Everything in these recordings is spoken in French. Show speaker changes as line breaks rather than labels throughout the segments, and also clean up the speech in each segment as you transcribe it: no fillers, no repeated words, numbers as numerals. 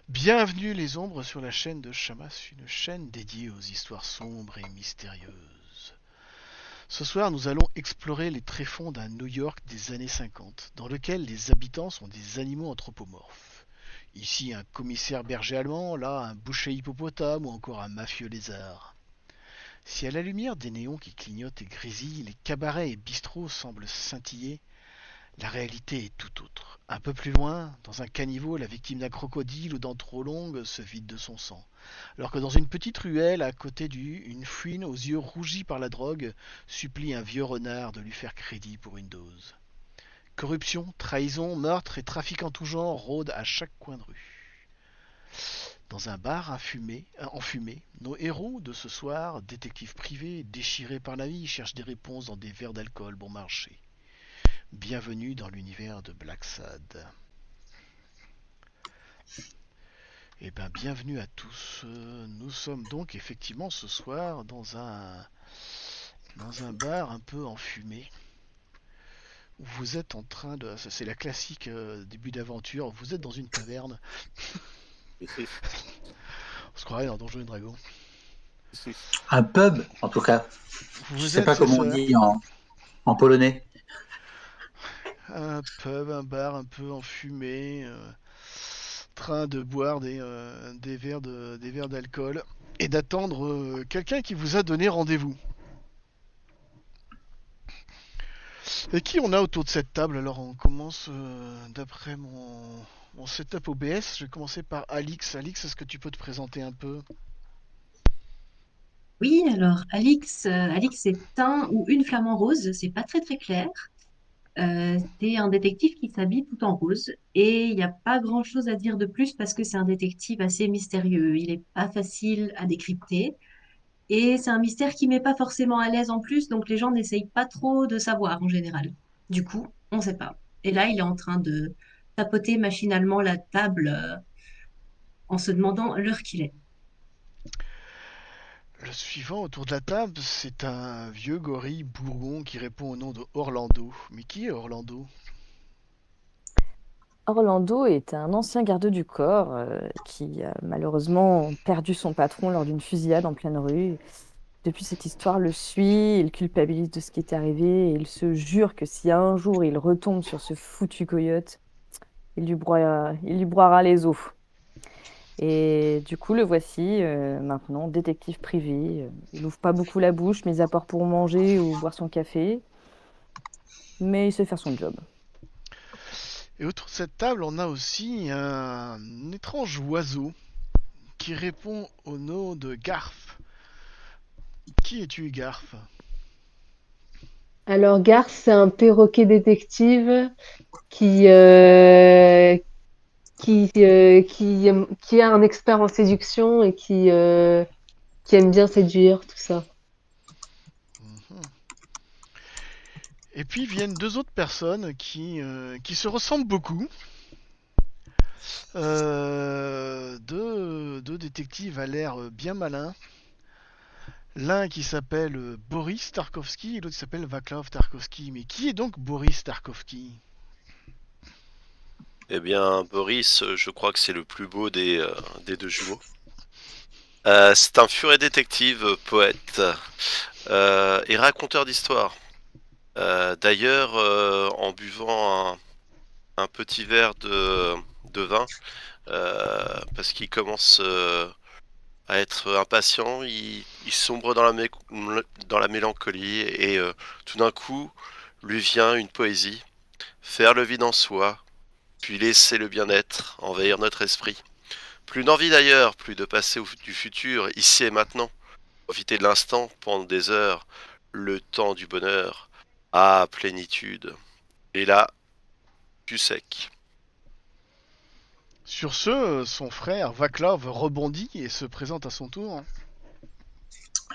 Bienvenue les ombres sur la chaîne de Chamas, une chaîne dédiée aux histoires sombres et mystérieuses. Ce soir, nous allons explorer les tréfonds d'un New York des années 50, dans lequel les habitants sont des animaux anthropomorphes. Ici un commissaire berger allemand, là un boucher hippopotame ou encore un mafieux lézard. Si à la lumière des néons qui clignotent et grésillent, les cabarets et bistrots semblent scintiller, la réalité est tout autre. Un peu plus loin, dans un caniveau, la victime d'un crocodile aux dents trop longues se vide de son sang. Alors que dans une petite ruelle à côté une fouine aux yeux rougis par la drogue supplie un vieux renard de lui faire crédit pour une dose. Corruption, trahison, meurtre et trafic en tout genre rôdent à chaque coin de rue. Dans un bar enfumé, nos héros de ce soir, détectives privés, déchirés par la vie, cherchent des réponses dans des verres d'alcool bon marché. Bienvenue dans l'univers de Black Sad. Eh bien, bienvenue à tous. Nous sommes donc effectivement ce soir dans un bar un peu enfumé. Où vous êtes en train de... C'est la classique début d'aventure. Vous êtes dans une taverne. On se croirait dans Donjons et Dragons.
Un pub, en tout cas. Je
Vous
sais
êtes,
pas
c'est
comment on
ça,
dit en polonais.
un pub, un bar un peu enfumé. Train de boire des verres d'alcool. Et d'attendre quelqu'un qui vous a donné rendez-vous. Et qui on a autour de cette table? Alors on commence d'après mon setup OBS. Je vais commencer par Alix. Alix, est-ce que tu peux te présenter un peu?
Oui, alors Alix est un ou une flamant rose, c'est pas très très clair. C'est un détective qui s'habille tout en rose et il n'y a pas grand-chose à dire de plus parce que c'est un détective assez mystérieux. Il n'est pas facile à décrypter et c'est un mystère qui met pas forcément à l'aise en plus, donc les gens n'essayent pas trop de savoir en général. Du coup, on ne sait pas. Et là, il est en train de tapoter machinalement la table en se demandant l'heure qu'il est.
Le suivant autour de la table, c'est un vieux gorille bourgon qui répond au nom de Orlando. Mais qui est Orlando?
Orlando est un ancien garde du corps qui a malheureusement perdu son patron lors d'une fusillade en pleine rue. Depuis, cette histoire le suit, il culpabilise de ce qui est arrivé et il se jure que si un jour il retombe sur ce foutu coyote, il lui broiera les os. Et du coup, le voici maintenant, détective privé. Il n'ouvre pas beaucoup la bouche, mis à part pour manger ou boire son café, mais il sait faire son job.
Et autour de cette table, on a aussi un étrange oiseau qui répond au nom de Garf. Qui es-tu, Garf?
Alors, Garth, c'est un perroquet détective qui, euh, qui est un expert en séduction et qui aime bien séduire, tout ça.
Mhm. Et puis viennent deux autres personnes qui se ressemblent beaucoup. Deux détectives à l'air bien malins. L'un qui s'appelle Boris Tarkovsky et l'autre qui s'appelle Vaclav Tarkovsky. Mais qui est donc Boris Tarkovsky?
Eh bien, Boris, je crois que c'est le plus beau des deux jumeaux. C'est un furet détective, poète et raconteur d'histoires. D'ailleurs, en buvant un petit verre de vin, parce qu'il commence à être impatient, il sombre dans la mélancolie et tout d'un coup, lui vient une poésie, faire le vide en soi, puis laisser le bien-être envahir notre esprit. Plus d'envie d'ailleurs, plus de passer du futur, ici et maintenant. Profiter de l'instant pendant des heures, le temps du bonheur. Ah, plénitude. Et là, tu sec.
Sur ce, son frère Vaclav rebondit et se présente à son tour.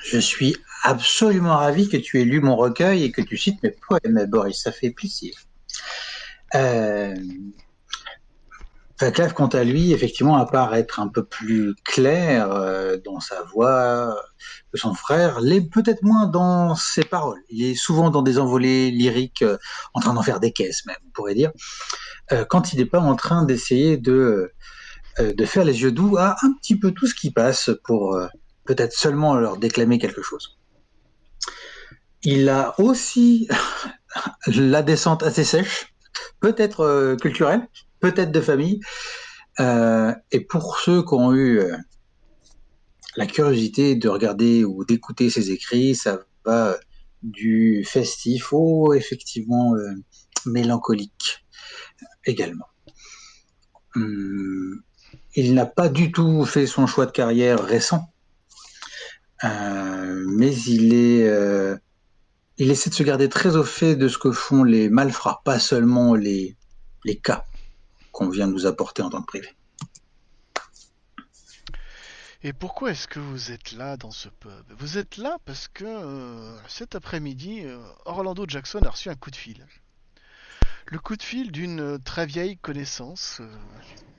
Je suis absolument ravi que tu aies lu mon recueil et que tu cites mes poèmes, Boris. Ça fait plaisir. Euh, Vaclav, quant à lui, effectivement, à part être un peu plus clair dans sa voix que son frère, l'est peut-être moins dans ses paroles. Il est souvent dans des envolées lyriques, en train d'en faire des caisses même, on pourrait dire, quand il n'est pas en train d'essayer de de faire les yeux doux à un petit peu tout ce qui passe pour peut-être seulement leur déclamer quelque chose. Il a aussi la descente assez sèche, peut-être culturelle, peut-être de famille. Et pour ceux qui ont eu la curiosité de regarder ou d'écouter ses écrits, ça va du festif au effectivement mélancolique également. Il n'a pas du tout fait son choix de carrière récent, mais il essaie de se garder très au fait de ce que font les malfrats, pas seulement les cas qu'on vient de nous apporter en tant que privé.
Et pourquoi est-ce que vous êtes là dans ce pub? Vous êtes là parce que cet après-midi, Orlando Jackson a reçu un coup de fil. Le coup de fil d'une très vieille connaissance,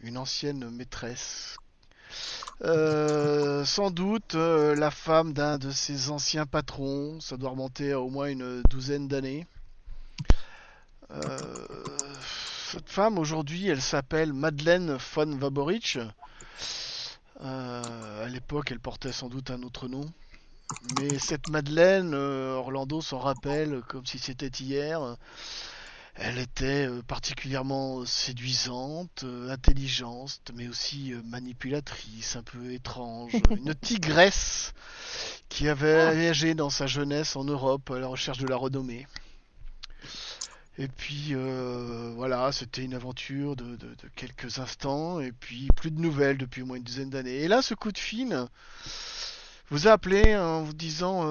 une ancienne maîtresse. Sans doute la femme d'un de ses anciens patrons, ça doit remonter à au moins une douzaine d'années. Cette femme aujourd'hui, elle s'appelle Madeleine von Waborich. À l'époque, elle portait sans doute un autre nom. Mais cette Madeleine, Orlando s'en rappelle comme si c'était hier. Elle était particulièrement séduisante, intelligente, mais aussi manipulatrice, un peu étrange. Une tigresse qui avait voyagé dans sa jeunesse en Europe à la recherche de la renommée. Et puis voilà, c'était une aventure de quelques instants, et puis plus de nouvelles depuis au moins une dizaine d'années. Et là, ce coup de fil vous a appelé en vous disant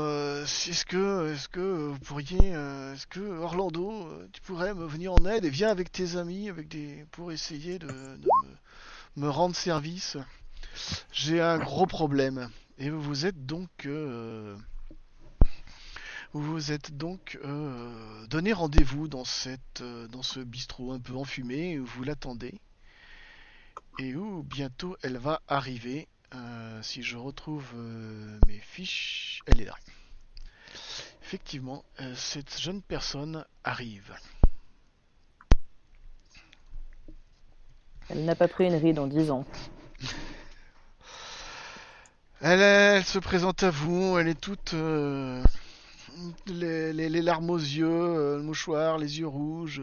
est-ce que vous pourriez, est-ce que Orlando, tu pourrais me venir en aide et viens avec tes amis pour essayer de me rendre service. J'ai un gros problème. Et vous vous êtes donc donné rendez-vous dans ce bistrot un peu enfumé où vous l'attendez et où bientôt elle va arriver. Si je retrouve mes fiches, elle est là. Effectivement, cette jeune personne arrive.
Elle n'a pas pris une ride en 10 ans.
Elle se présente à vous, elle est toute les larmes aux yeux, le mouchoir, les yeux rouges,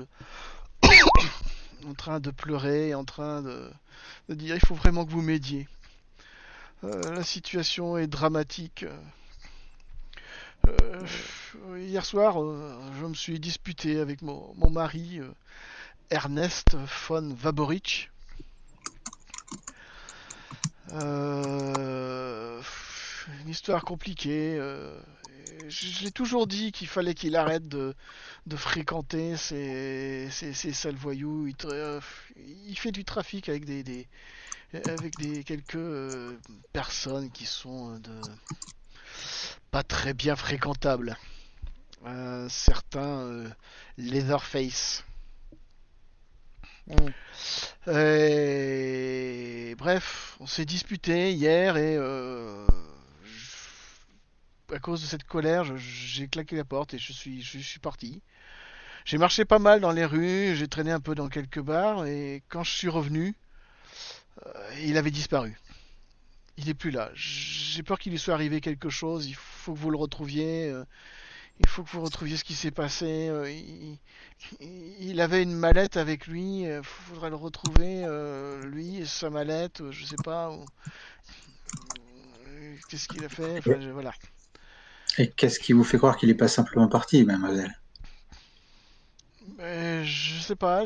en train de pleurer, en train de dire il faut vraiment que vous m'aidiez. La situation est dramatique. Hier soir, je me suis disputé avec mon mari, Ernest von Waborich. Une histoire compliquée. Je l'ai toujours dit qu'il fallait qu'il arrête de fréquenter ces sales voyous. Il fait du trafic avec avec quelques personnes qui sont pas très bien fréquentables. Certains Leatherface. Et bref, on s'est disputé hier et à cause de cette colère, j'ai claqué la porte et je suis parti. J'ai marché pas mal dans les rues, j'ai traîné un peu dans quelques bars et quand je suis revenu, il avait disparu. Il est plus là. J'ai peur qu'il lui soit arrivé quelque chose. Il faut que vous le retrouviez. Il faut que vous retrouviez ce qui s'est passé. Il avait une mallette avec lui. Il faudrait le retrouver, lui et sa mallette. Je sais pas. Qu'est-ce qu'il a fait? Enfin, voilà.
Et qu'est-ce qui vous fait croire qu'il n'est pas simplement parti, mademoiselle?
Je sais pas.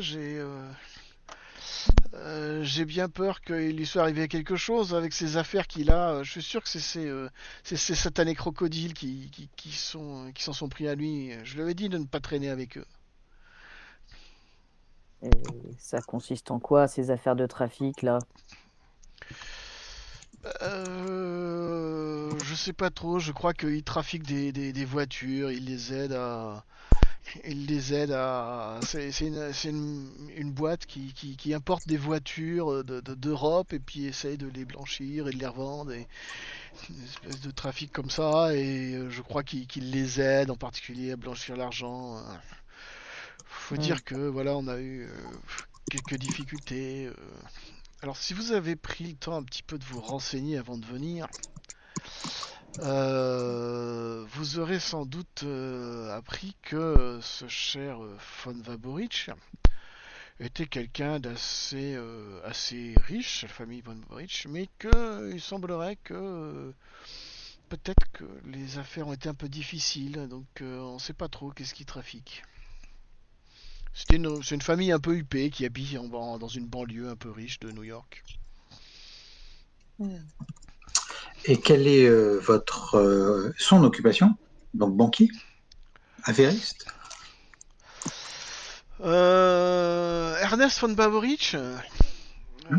J'ai bien peur qu'il lui soit arrivé quelque chose avec ces affaires qu'il a. Je suis sûr que c'est ces satanés crocodiles qui s'en sont pris à lui. Je lui avais dit de ne pas traîner avec eux.
Et ça consiste en quoi, ces affaires de trafic, là?
Je sais pas trop. Je crois qu'il trafique des voitures. C'est une boîte qui importe des voitures d'Europe et puis essaye de les blanchir et de les revendre. Et une espèce de trafic comme ça. Et je crois qu'il les aide en particulier à blanchir l'argent. Faut dire que voilà, on a eu quelques difficultés. Alors, si vous avez pris le temps un petit peu de vous renseigner avant de venir, vous aurez sans doute appris que ce cher von Waborich était quelqu'un d'assez assez riche, la famille von Waborich, mais que il semblerait que peut-être que les affaires ont été un peu difficiles, donc on ne sait pas trop qu'est-ce qui trafique. C'est une famille un peu huppée qui habite dans une banlieue un peu riche de New York.
Et quelle est son occupation? Donc banquier, affairiste.
Ernest von Bavorich,
Hmm.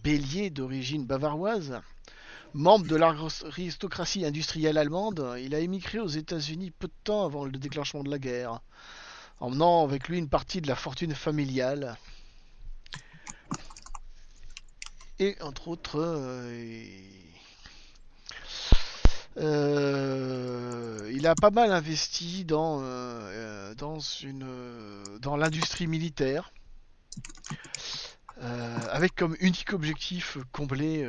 bélier d'origine bavaroise, membre de l'aristocratie industrielle allemande, il a émigré aux États-Unis peu de temps avant le déclenchement de la guerre, emmenant avec lui une partie de la fortune familiale. Et entre autres, il a pas mal investi dans l'industrie militaire, avec comme unique objectif combler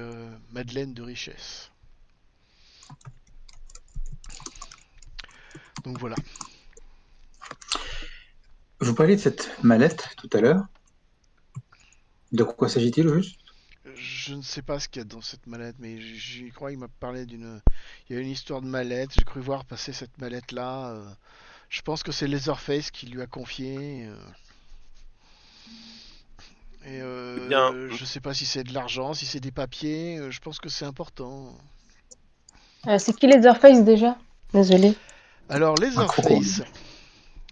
Madeleine de richesse. Donc voilà.
Vous parliez de cette mallette tout à l'heure. De quoi s'agit-il au juste?
Je ne sais pas ce qu'il y a dans cette mallette, mais je crois qu'il m'a parlé d'une. Il y a une histoire de mallette. J'ai cru voir passer cette mallette-là. Je pense que c'est Leatherface qui lui a confié. Et
Eh bien,
je sais pas si c'est de l'argent, si c'est des papiers. Je pense que c'est important.
C'est qui Leatherface déjà? Désolé.
Alors
Un crocodile.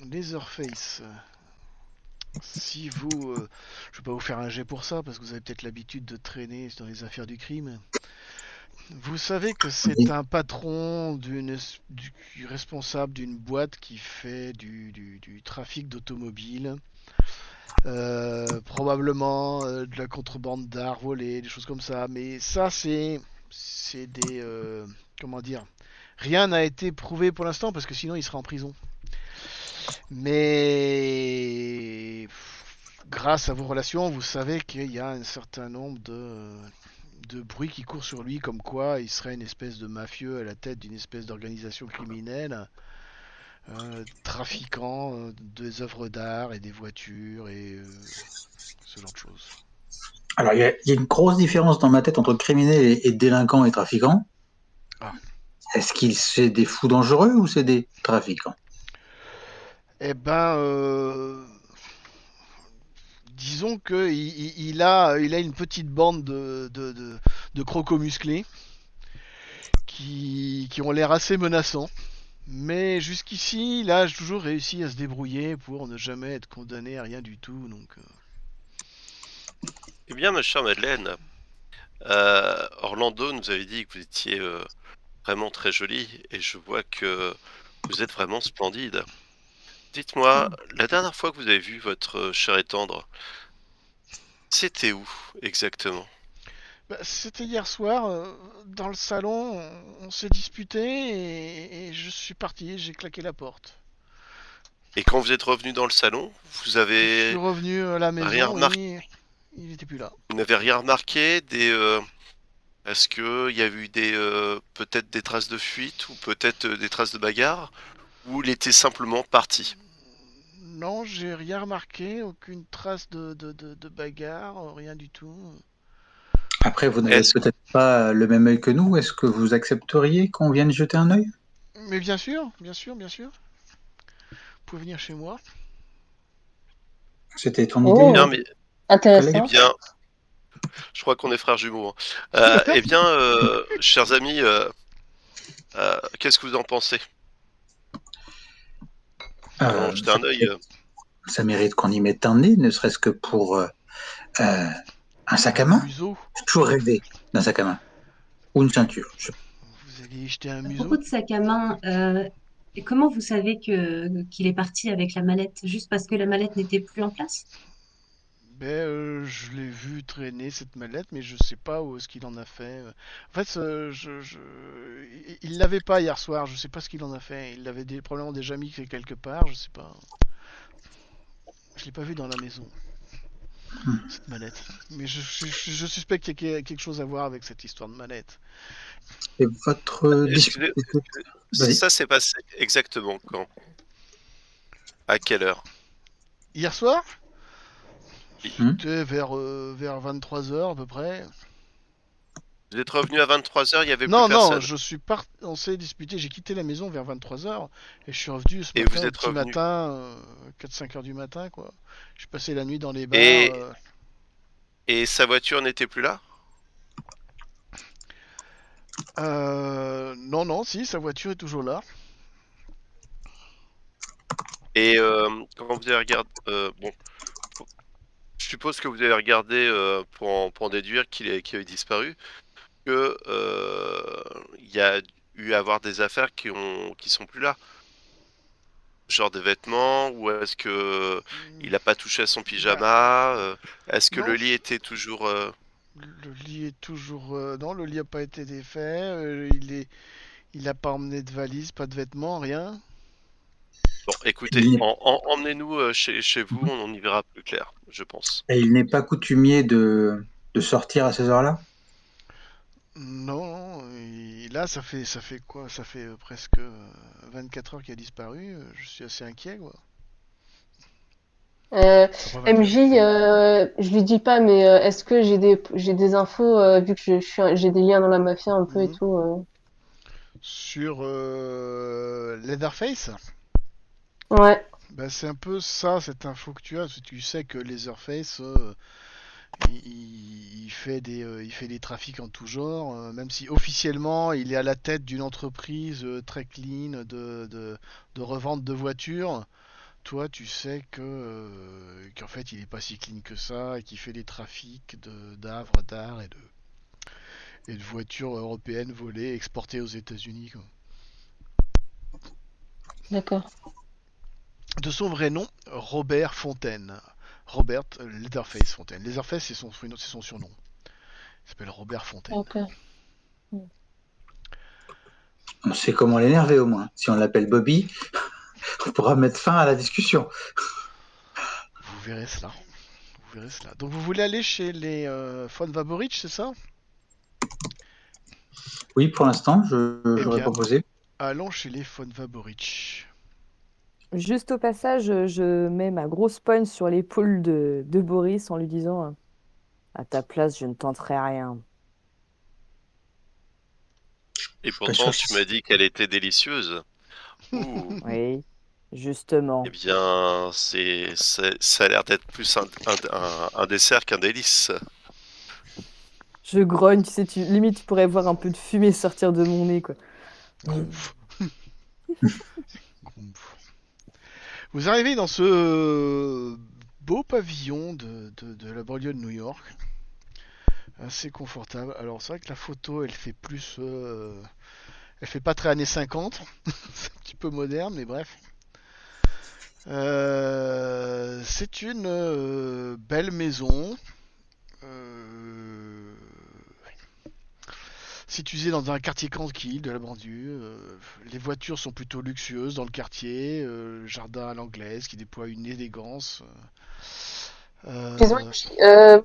Leatherface. Si vous, je vais pas vous faire un jet pour ça parce que vous avez peut-être l'habitude de traîner dans les affaires du crime. Vous savez que c'est
Oui.
un patron responsable d'une boîte qui fait du trafic d'automobiles, probablement de la contrebande d'art volé, des choses comme ça. Mais ça, c'est des comment dire. Rien n'a été prouvé pour l'instant parce que sinon il serait en prison. Mais grâce à vos relations, vous savez qu'il y a un certain nombre de bruits qui courent sur lui, comme quoi il serait une espèce de mafieux à la tête d'une espèce d'organisation criminelle, trafiquant des œuvres d'art et des voitures et ce genre de choses.
Alors, il y a une grosse différence dans ma tête entre criminel et délinquant et trafiquant.
Ah.
Est-ce qu'il c'est des fous dangereux ou c'est des trafiquants?
Eh ben, disons que il a une petite bande de crocos musclés qui ont l'air assez menaçants. Mais jusqu'ici, il a toujours réussi à se débrouiller pour ne jamais être condamné à rien du tout. Donc,
eh bien, ma chère Madeleine, Orlando nous avait dit que vous étiez vraiment très jolie et je vois que vous êtes vraiment splendide. Dites-moi, la dernière fois que vous avez vu votre cher et tendre, c'était où exactement?
c'était hier soir, dans le salon, on s'est disputé et je suis parti, j'ai claqué la porte.
Et quand vous êtes revenu dans le salon, vous
Je suis
avez
revenu à la
rien
maison
remarqué,
et il était plus là.
vous n'avez rien remarqué est-ce que il y a eu peut-être des traces de fuite ou peut-être des traces de bagarre ou il était simplement parti?
Non, j'ai rien remarqué, aucune trace de bagarre, rien du tout.
Après, vous n'avez
Est-ce
peut-être pas le même œil que nous. Est-ce que vous accepteriez qu'on vienne jeter un œil?
Mais bien sûr, bien sûr, bien sûr. Vous pouvez venir chez moi.
C'était ton
Oh,
idée,
bien, mais eh
intéressant.
bien, je crois qu'on est frères jumeaux, hein. Eh bien, chers amis, qu'est-ce que vous en pensez? Allons jeter
ça
un œil.
mérite, ça mérite qu'on y mette un nez, ne serait-ce que pour un sac à
Un
main.
museau.
J'ai toujours rêvé d'un sac à main. Ou une ceinture.
Vous alliez y jeter un
À
museau.
propos de sac à main, et comment vous savez qu'il est parti avec la mallette? Juste parce que la mallette n'était plus en place?
Je l'ai vu traîner cette mallette, mais je sais pas où est-ce qu'il en a fait. En fait, il l'avait pas hier soir. Je sais pas ce qu'il en a fait. Il l'avait probablement déjà mis quelque part. Je sais pas. Je l'ai pas vu dans la maison. cette manette. Mais je suspecte qu'il y a quelque chose à voir avec cette histoire de manette.
Et votre discussion.
Excusez,
Vas-y.
ça s'est passé exactement quand? À quelle heure?
Hier soir,
Hmm.
c'était vers 23h à peu près.
Vous êtes revenu à 23h, il y avait plus
Non, non,
personne.
je suis parti, on s'est disputé, j'ai quitté la maison vers 23h et je suis revenu ce
Et
matin
vous
au
êtes
petit
revenu.
matin, 4-5 heures du matin, quoi. J'ai passé la nuit dans les bars.
Et, et sa voiture n'était plus là?
Non, non, si, sa voiture est toujours là.
Et quand vous avez regardé, bon, je suppose que vous avez regardé pour en déduire qu'il avait disparu, que il y a eu à avoir des affaires qui sont plus là, genre des vêtements, ou est-ce que il a pas touché à son
Bah,
pyjama, est-ce que
non,
le lit était toujours
le lit est toujours. Non, le lit a pas été défait. Il a pas emmené de valise, pas de vêtements, rien.
Bon, écoutez,
Il n'est
emmenez-nous chez vous, on y verra plus clair, je pense.
et il n'est pas coutumier de sortir à ces heures-là?
Non, non, là, ça fait quoi? Ça fait presque 24 heures qu'il a disparu. Je suis assez inquiet, quoi.
Euh,
Enfin, pas 24.
MJ, je lui dis pas, mais est-ce que j'ai des infos, vu que j'ai des liens dans la mafia un peu et
Mhm.
tout.
Sur Leatherface,
Ouais.
bah, c'est un peu ça, cette info que tu as. Parce que tu sais que Leatherface, il fait des trafics en tout genre, même si officiellement il est à la tête d'une entreprise très clean de revente de voitures. Toi, tu sais qu'en fait, il est pas si clean que ça et qu'il fait des trafics d'œuvres d'art et de voitures européennes volées, exportées aux États-Unis, quoi.
D'accord.
De son vrai nom, Robert Fontaine. Robert Leatherface Fontaine. Leatherface, c'est son surnom. Il s'appelle Robert Fontaine.
Ok.
On sait comment l'énerver au moins. Si on l'appelle Bobby, on pourra mettre fin à la discussion.
Vous verrez cela. Vous verrez cela. Donc vous voulez aller chez les Von Vaborich, c'est ça?
Oui, pour l'instant,
Eh
j'aurais
bien,
proposé.
allons chez les Von Vaborich.
Juste au passage, je mets ma grosse poigne sur l'épaule de Boris en lui disant à ta place, je ne tenterai rien.
Et
Pas sûr
pourtant,
que
tu m'as dit qu'elle était délicieuse. Ouh.
Oui,
Eh
justement.
bien, ça a l'air d'être plus un dessert qu'un délice.
Je grogne, tu sais, limite, tu pourrais voir un peu de fumée sortir de mon nez, quoi.
Gromph. Gromph. Vous arrivez dans ce beau pavillon de la banlieue de New York. Assez confortable. Alors c'est vrai que la photo, elle fait plus... elle fait pas très années 50. C'est un petit peu moderne, mais bref. C'est une belle maison. Euh, Située dans un quartier tranquille de la banlieue. Les voitures sont plutôt luxueuses dans le quartier. Jardin à l'anglaise qui déploie une élégance.
Excuse-moi,
Euh,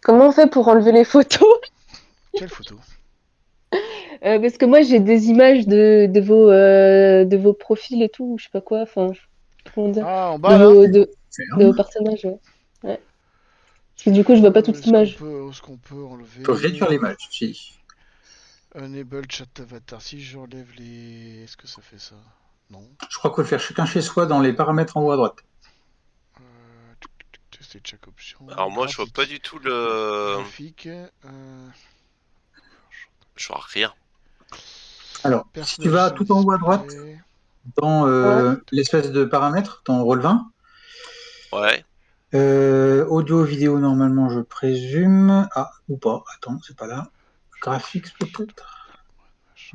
comment on fait pour enlever les photos?
Quelle photo?
Parce que moi j'ai des images de vos profils et tout, je sais pas quoi, enfin, comment dire,
Ah, en
de
bas là.
de vos personnages, ouais. Ouais. Parce que du coup je vois pas toute l'image.
Est-ce qu'on peut
Faut réduire
enlever
l'image. Si.
Enable chat avatar? Si j'enlève les... Est-ce que ça fait ça? Non.
Je crois qu'il faut le faire chacun chez soi dans les paramètres en haut à droite.
Tester chaque option.
Alors moi, je vois pas
Graphique.
du tout le...
Graphique.
Je vois rien.
Alors, si tu vas
Personalization
tout en haut à droite,
display.
dans
Ouais.
l'espèce de paramètres, ton rôle 20,
Ouais.
audio, vidéo, normalement, je présume. Ah, ou pas. Attends, c'est pas là. Graphics, peut-être?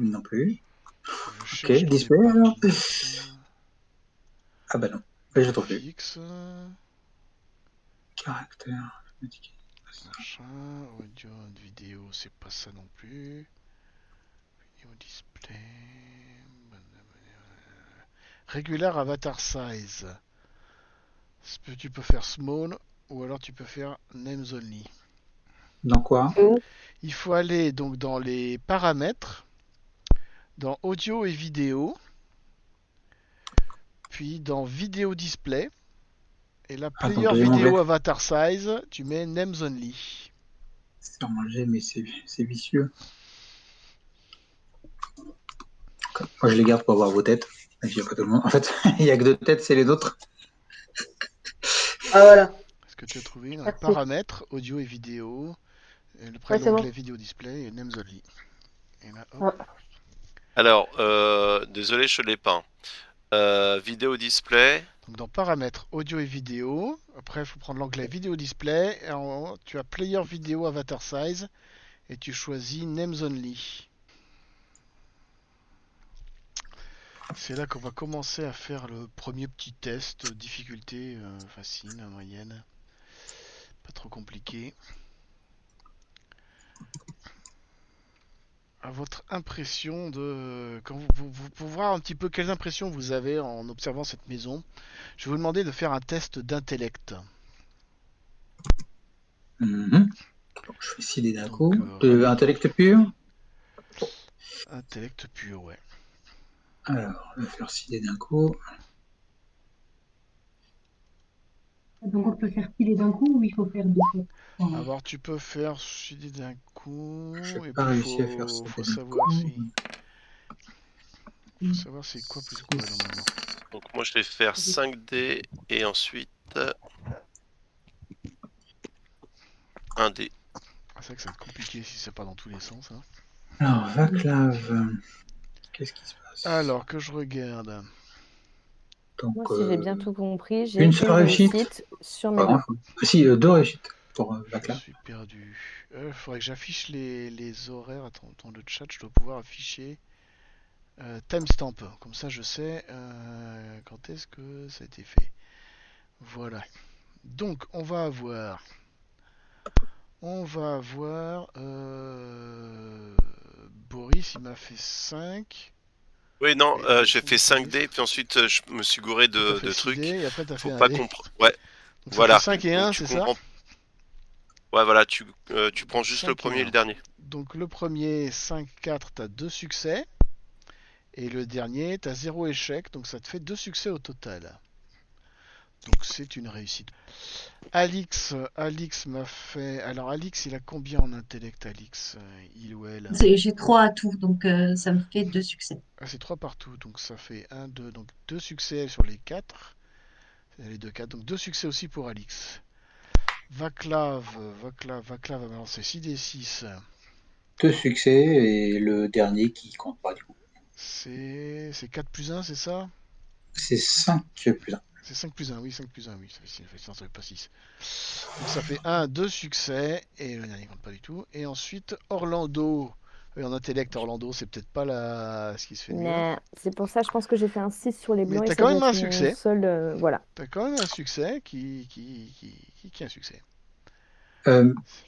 Non plus.
Je
Ok,
cherche dans les
display, alors.
paramètres.
Ah bah non. Ben, je trouve plus.
Graphics.
Caractère.
Machin. Audio, vidéo, c'est pas ça non plus. Vidéo display. Regular avatar size. Tu peux faire small. ou alors tu peux faire Names Only.
Dans quoi?
Où?
Il faut aller donc dans les paramètres, dans audio et vidéo, puis dans vidéo display, et là,
Attends,
player
deuxième
vidéo
onglet.
avatar size, tu mets Names Only.
C'est rangé, mais c'est vicieux. Moi, je les garde pour avoir vos têtes. Et puis, il n'y a pas tout le monde. En fait, il n'y a que 2 têtes, c'est les nôtres.
Ah voilà,
Est-ce que tu as trouvé dans les
merci.
paramètres, audio et vidéo, et
Ouais, c'est
l'onglet
bon.
vidéo display et Names Only. Et là, hop.
Ah.
Alors, désolé, je l'ai pas. Vidéo display.
Donc dans paramètres, audio et vidéo. Après, il faut prendre l'onglet vidéo display. Et en haut, tu as player vidéo avatar size. Et tu choisis Names Only. C'est là qu'on va commencer à faire le premier petit test. Difficulté facile, moyenne. Pas trop compliqué. À votre impression de... Quand vous pour voir un petit peu quelles impressions vous avez en observant cette maison, je vais vous demander de faire un test d'intellect.
Mhm. Donc, je fais 6 dés d'un
Donc,
coup.
Rami,
Intellect pur.
intellect pur, ouais.
Alors, je vais faire 6 dés d'un coup.
Donc, on peut faire filer d'un coup ou il faut faire deux fois? Enfin,
Alors tu peux faire suicider d'un coup,
Je n'ai
et
pas
puis
réussi à faire ça
faut
d'un
savoir
coup.
c'est quoi plus quoi normalement.
Donc moi je vais faire 5D et ensuite 1D.
Ah, c'est vrai que ça va être compliqué si c'est pas dans tous les sens. Hein.
Alors, Vaclav, qu'est-ce qui se passe?
Alors que je regarde.
Donc,
Moi, si j'ai bien tout compris, j'ai
une
une
seule réussite.
réussite sur mes
Pardon.
deux.
Si, 2 réussites pour
Je
Vaclav.
suis perdu. Faudrait que j'affiche les horaires. Attends, dans le chat, je dois pouvoir afficher timestamp. Comme ça, je sais quand est-ce que ça a été fait. Voilà. Donc, on va avoir. Boris, il m'a fait 5.
Oui, non,
Et
j'ai fait 5D, puis ensuite je me suis gouré
t'as
de
fait 6
trucs.
dés et après t'as fait
Faut
un
pas
dé.
comprendre. Ouais,
Donc ça fait
voilà.
5 et
Donc
1,
tu
c'est ça?
comprends. Ouais, voilà, tu prends
Donc
juste le
5 et
premier et
1.
le dernier.
Donc le premier, 5-4, t'as 2 succès. Et le dernier, t'as 0 échec. Donc ça te fait 2 succès au total. Donc c'est une réussite. Alix m'a fait... Alors Alix, il a combien en intellect, Alix? Il ou elle?
j'ai 3 atouts, donc ça me fait 2 succès.
Ah, c'est 3 partout. Donc ça fait 1, 2. Donc 2 succès sur les 4. Les 2 4. Donc 2 succès aussi pour Alix. Vaclav va balancer 6d6.
2 succès et le dernier qui compte pas du coup.
C'est 4 plus 1, c'est ça?
C'est 5 plus 1.
C'est 5 plus 1, oui, 5 plus 1, oui. Ça fait pas 6. Donc ça fait 1, 2 succès. Et le dernier compte pas du tout. Et ensuite, Orlando. Oui, en intellect, Orlando, c'est peut-être pas ce qui se fait de mieux.
Mais c'est pour ça, je pense que j'ai fait un 6 sur les
Mais
blancs et
t'as
ça
quand
doit
même un
être mon
succès.
seul. Voilà.
T'as quand même un succès qui est un succès.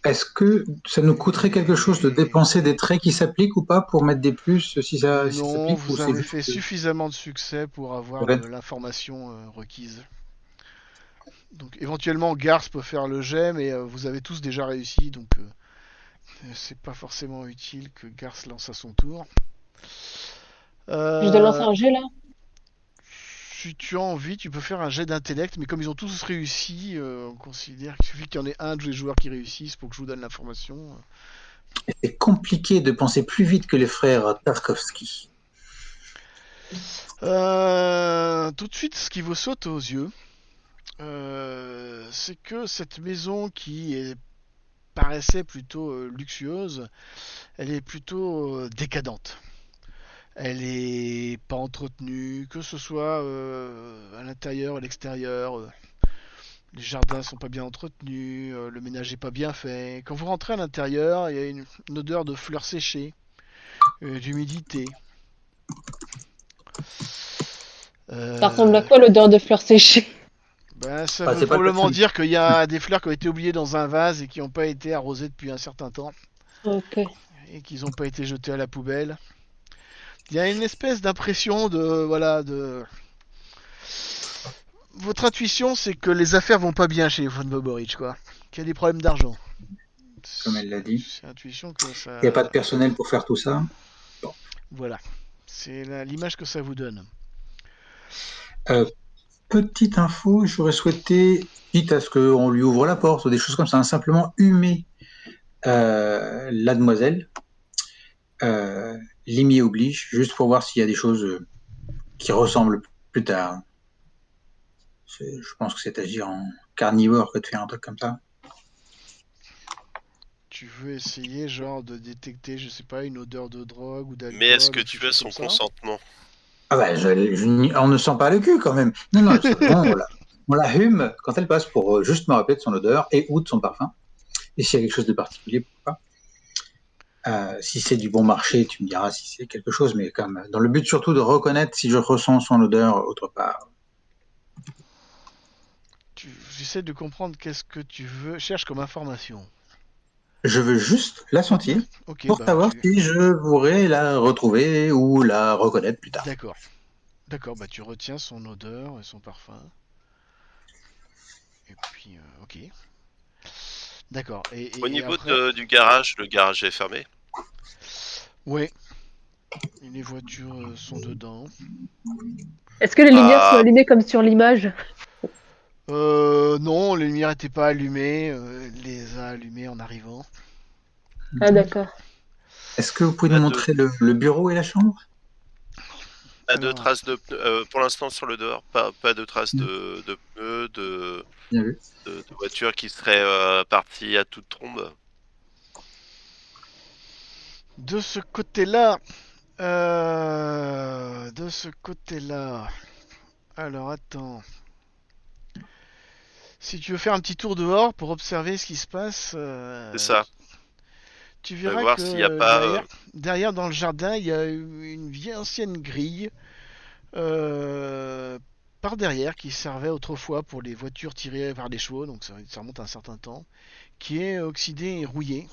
Est-ce que ça nous coûterait quelque chose de dépenser des traits qui s'appliquent ou pas pour mettre des plus si ça
Non,
s'applique ou
vous
c'est
avez
juste
fait suffisamment de succès pour avoir
en fait,
l'information requise. Donc éventuellement Garth peut faire le jet, mais vous avez tous déjà réussi, donc c'est pas forcément utile que Garth lance à son tour.
Je dois lancer
Euh,
un jet là?
Si tu as envie, tu peux faire un jet d'intellect, mais comme ils ont tous réussi, on considère qu'il suffit qu'il y en ait un des joueurs qui réussissent pour que je vous donne l'information.
c'est compliqué de penser plus vite que les frères Tarkovsky.
Tout de suite, ce qui vous saute aux yeux, c'est que cette maison paraissait plutôt luxueuse, elle est plutôt décadente. Elle est pas entretenue, que ce soit à l'intérieur, à l'extérieur. Les jardins sont pas bien entretenus, le ménage est pas bien fait. Quand vous rentrez à l'intérieur, il y a une odeur de fleurs séchées, d'humidité.
Ça ressemble à
Euh,
quoi l'odeur de fleurs séchées?
Ben, ça
Enfin,
veut
c'est pas le
probablement
personne.
dire qu'il y a des fleurs qui ont été oubliées dans un vase et qui n'ont pas été arrosées depuis un certain temps
Ok.
et qui n'ont pas été jetées à la poubelle. Il y a une espèce d'impression de voilà votre intuition, c'est que les affaires vont pas bien chez les von Boborich, quoi. Qu'il y a des problèmes d'argent.
Comme elle l'a dit.
C'est l'intuition que ça.
Il n'y a pas de personnel pour faire tout ça.
Voilà. C'est l'image que ça vous donne.
Petite info, j'aurais souhaité, quitte à ce qu'on lui ouvre la porte ou des choses comme ça, simplement humer la demoiselle. Limier oblige, juste pour voir s'il y a des choses qui ressemblent plus tard. Je pense que c'est agir en carnivore que de faire un truc comme ça.
Tu veux essayer, genre, de détecter, je sais pas, une odeur de drogue ou d'alcool.
Mais est-ce que
ou
tu
quelque
as
chose
son
comme ça
consentement?
Ah bah, on ne sent pas le cul quand même. Non, non, on la hume quand elle passe pour juste me rappeler de son odeur et ou de son parfum. Et s'il y a quelque chose de particulier, pourquoi pas. Si c'est du bon marché, tu me diras si c'est quelque chose, mais comme dans le but surtout de reconnaître si je ressens son odeur autre part.
J'essaie de comprendre qu'est-ce que tu veux. Cherche comme information.
Je veux juste la sentir
Ok,
pour
bah
savoir si je pourrais la retrouver ou la reconnaître plus tard.
D'accord. D'accord, bah tu retiens son odeur et son parfum. Et puis, ok. D'accord.
Au
Et
niveau
après.
du garage, le garage est fermé.
Ouais. Et les voitures sont dedans.
Est-ce que les lumières sont
Ah,
allumées comme sur l'image?
Non, les lumières n'étaient pas allumées. Les a allumées en arrivant.
Ah, d'accord.
Est-ce que vous pouvez nous
pas de,
montrer le bureau et la chambre?
pas de
Alors,
traces de pneus. Pour l'instant, sur le dehors, pas de traces de pneus,
Bien vu.
de voitures qui seraient parties à toute trombe.
de ce côté-là. De ce côté-là. Alors, attends. Si tu veux faire un petit tour dehors pour observer ce qui se passe,
C'est ça.
tu
Je vais
verras
voir s'il n'y a
que
pas.
derrière dans le jardin, il y a une vieille ancienne grille euh, par derrière qui servait autrefois pour les voitures tirées par les chevaux, donc ça remonte à un certain temps, qui est oxydée et rouillée.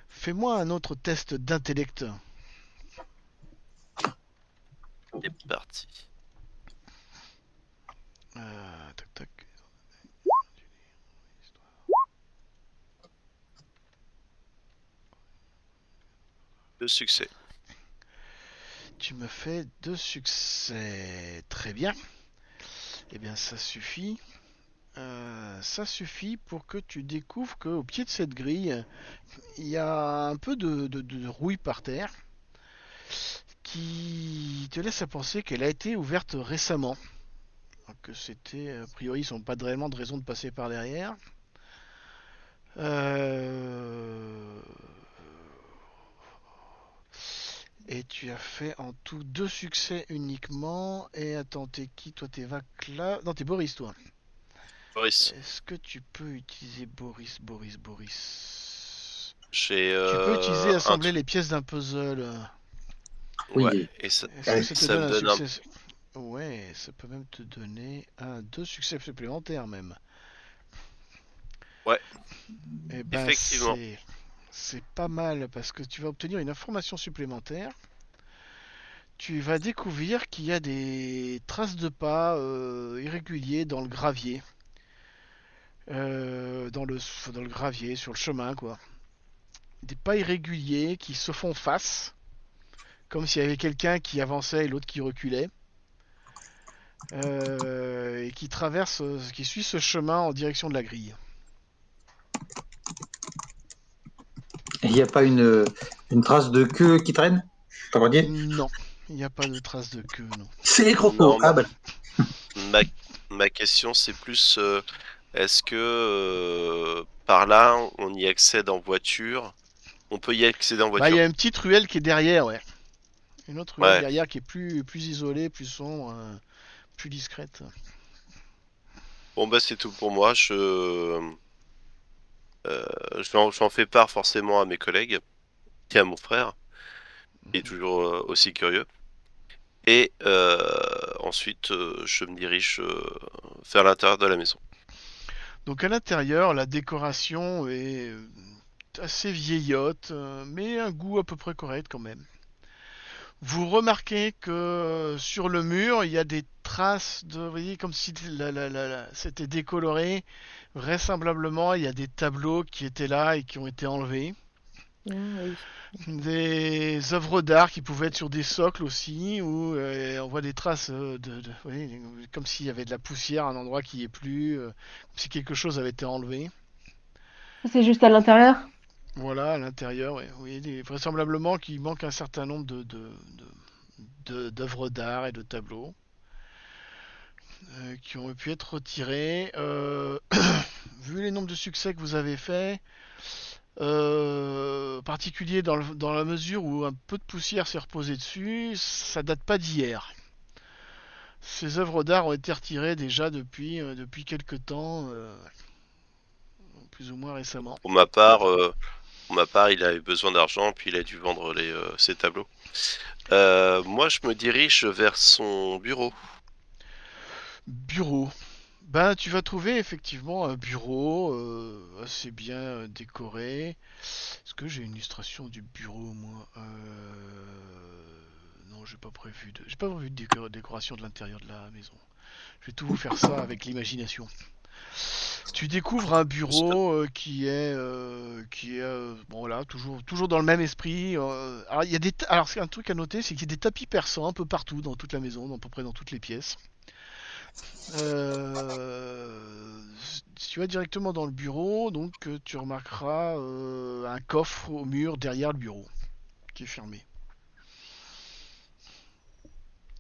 Fais-moi un autre test d'intellect.
C'est parti.
Tac tac.
Le succès.
Tu me fais 2 succès. Très bien. Eh bien, ça suffit. Ça suffit pour que tu découvres qu'au pied de cette grille, il y a un peu de rouille par terre qui te laisse à penser qu'elle a été ouverte récemment. Que c'était, a priori, ils n'ont pas réellement de raison de passer par derrière. Euh, Et tu as fait en tout 2 succès uniquement. Et attends, t'es qui? Toi, t'es Vaclav. Non, t'es Boris, toi.
Boris,
Est-ce que tu peux utiliser Boris?
j'ai
Tu peux utiliser
un
assembler
truc.
les pièces d'un puzzle.
Ouais,
Oui.
et ça,
Est-ce que ça te
ça
donne
me
un
donne un.
succès? Ouais, ça peut même te donner 2 succès supplémentaires même.
Ouais,
Et ben
effectivement.
c'est pas mal parce que tu vas obtenir une information supplémentaire. Tu vas découvrir qu'il y a des traces de pas irréguliers dans le gravier. Dans le gravier, sur le chemin, quoi. Des pas irréguliers qui se font face, comme s'il y avait quelqu'un qui avançait et l'autre qui reculait. Et qui suit ce chemin en direction de la grille.
Il n'y a pas une trace de queue qui traîne? Pas croyez?
Non, il n'y a pas de traces de queue, non.
C'est les crocos.
Non,
Ah bah,
ma, ma question c'est plus est-ce que par là on y accède en voiture? On peut y accéder en
Bah, il y
voiture.
a une petite ruelle qui est derrière, ouais. Une autre ruelle
Ouais.
derrière qui est plus isolée, plus sombre, plus discrète.
Bon bah c'est tout pour moi. Je en fais part forcément à mes collègues et à mon frère, qui est toujours aussi curieux. Et ensuite je me dirige vers l'intérieur de la maison.
Donc à l'intérieur, la décoration est assez vieillotte, mais un goût à peu près correct quand même. Vous remarquez que sur le mur, il y a des traces de, vous voyez, comme si c'était décoloré. Vraisemblablement, il y a des tableaux qui étaient là et qui ont été enlevés.
Ah oui.
Des œuvres d'art qui pouvaient être sur des socles aussi, où on voit des traces vous voyez, comme s'il y avait de la poussière à un endroit qui n'y est plus, comme si quelque chose avait été enlevé.
C'est juste à l'intérieur?
Voilà, à l'intérieur, ouais. Oui, vraisemblablement qu'il manque un certain nombre d'œuvres d'art et de tableaux qui ont pu être retirés. Vu les nombres de succès que vous avez faits, particulier dans la mesure où un peu de poussière s'est reposée dessus, ça date pas d'hier. Ces œuvres d'art ont été retirées déjà depuis quelque temps, plus ou moins récemment.
Pour ma part, il avait besoin d'argent, puis il a dû vendre ses tableaux. Moi, je me dirige vers son bureau.
Bureau. Ben, tu vas trouver effectivement un bureau assez bien décoré. Est-ce que j'ai une illustration du bureau, moi Non, j'ai pas prévu de décoration de l'intérieur de la maison. Je vais tout vous faire ça avec l'imagination. Tu découvres un bureau qui est bon voilà, toujours dans le même esprit. Alors il y a alors c'est un truc à noter, c'est qu'il y a des tapis persans un peu partout dans toute la maison, à peu près dans toutes les pièces. Si tu vas directement dans le bureau, donc tu remarqueras un coffre au mur derrière le bureau qui est fermé.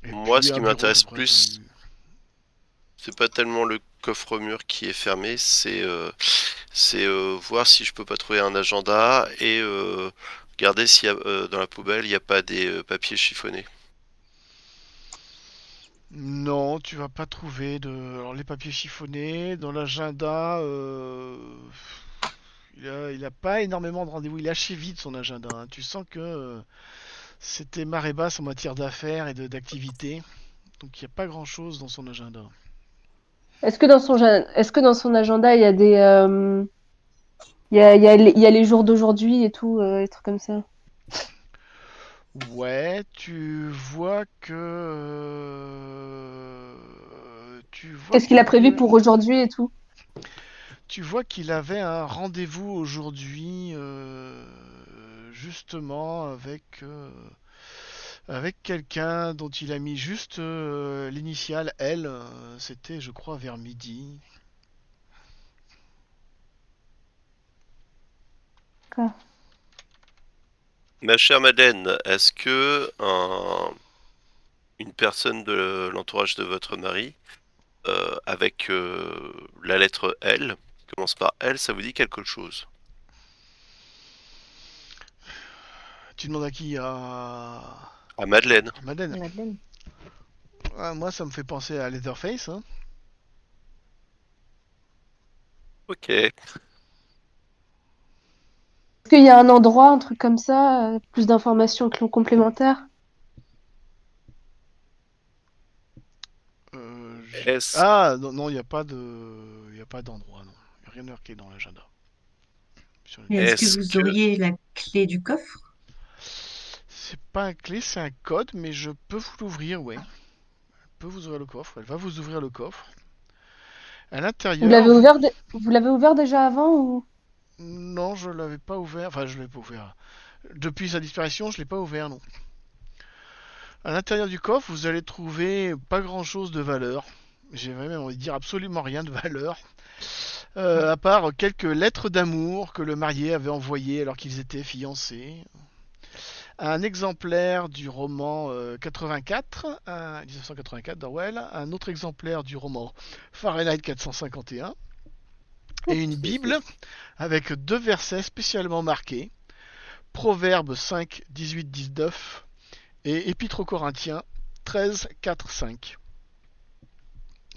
Et
Moi,
puis
ce qui
un bureau à peu
m'intéresse
près
plus, c'est pas tellement le coffre-mur qui est fermé, c'est voir si je peux pas trouver un agenda et regarder s'il y a dans la poubelle il n'y a pas des papiers chiffonnés.
Non, tu vas pas trouver de. Alors les papiers chiffonnés dans l'agenda. Il a pas énormément de rendez-vous. Il est assez vide son agenda, hein. Tu sens que c'était marée basse en matière d'affaires et d'activités. Donc il n'y a pas grand-chose dans son agenda.
Est-ce que dans son agenda, il y a il y a les jours d'aujourd'hui et tout, des trucs comme ça?
Ouais, tu vois
Qu'est-ce qu'il a prévu
que
pour aujourd'hui et tout?
tu vois qu'il avait un rendez-vous aujourd'hui, justement avec quelqu'un dont il a mis juste l'initiale L. C'était, je crois, vers midi.
D'accord.
Ma chère Madeleine, est-ce que une personne de l'entourage de votre mari, avec la lettre L, qui commence par L, ça vous dit quelque chose?
Tu demandes à qui? À
À Madeleine.
Madeleine.
Madeleine.
Ah, moi, ça me fait penser à Leatherface, hein.
Ok.
Est-ce qu'il y a un endroit, un truc comme ça, plus d'informations complémentaires?
Est-ce
Ah, non, non, il y a pas d'endroit, non. Il n'y a rien de marqué dans l'agenda.
Et est-ce que
est-ce
vous
que
auriez la clé du coffre?
C'est pas un clé, c'est un code, mais je peux vous l'ouvrir, ouais. Je peux vous ouvrir le coffre. Elle va vous ouvrir le coffre. À l'intérieur,
Vous l'avez ouvert déjà avant ou?
non, je l'avais pas ouvert. Enfin, je l'ai pas ouvert. Depuis sa disparition, je l'ai pas ouvert, non. À l'intérieur du coffre, vous allez trouver pas grand-chose de valeur. J'ai même envie de dire absolument rien de valeur. À part quelques lettres d'amour que le marié avait envoyées alors qu'ils étaient fiancés. Un exemplaire du roman 84, 1984 d'Orwell, un autre exemplaire du roman Fahrenheit 451, et une Bible avec deux versets spécialement marqués, Proverbes 5, 18, 19 et Épître aux Corinthiens 13, 4, 5.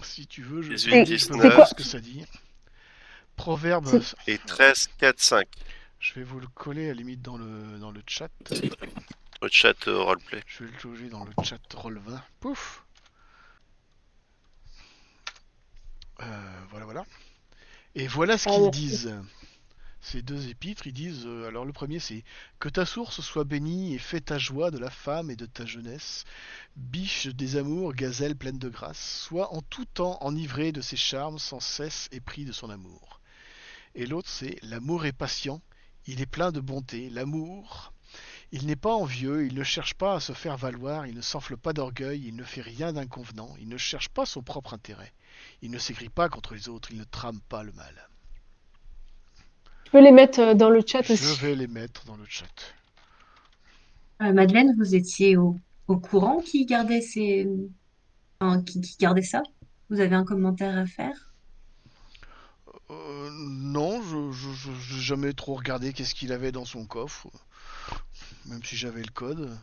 Si tu veux, je
18,
peux vous dire
19
ce que ça dit. Proverbes,
C'est
et 13, 4, 5.
je vais vous le coller à la limite dans le chat.
Le chat roleplay.
Je vais le loger dans le chat Roll20. Pouf. Voilà, voilà. Et voilà ce
Ah,
qu'ils
merci.
disent. Ces deux épîtres, ils disent, alors le premier c'est que ta source soit bénie et fais ta joie de la femme et de ta jeunesse, biche des amours, gazelle pleine de grâce, sois en tout temps enivré de ses charmes, sans cesse épris de son amour. Et l'autre c'est l'amour est patient, il est plein de bonté, l'amour. Il n'est pas envieux, il ne cherche pas à se faire valoir, il ne s'enfle pas d'orgueil, il ne fait rien d'inconvenant, il ne cherche pas son propre intérêt, il ne s'écrit pas contre les autres, il ne trame pas le mal.
Je peux les mettre dans le chat
Je
aussi.
vais les mettre dans le chat.
Madeleine, vous étiez au courant qui gardait qui gardait ça? Vous avez un commentaire à faire?
Non, je n'ai jamais trop regardé qu'est-ce qu'il avait dans son coffre, même si j'avais le code.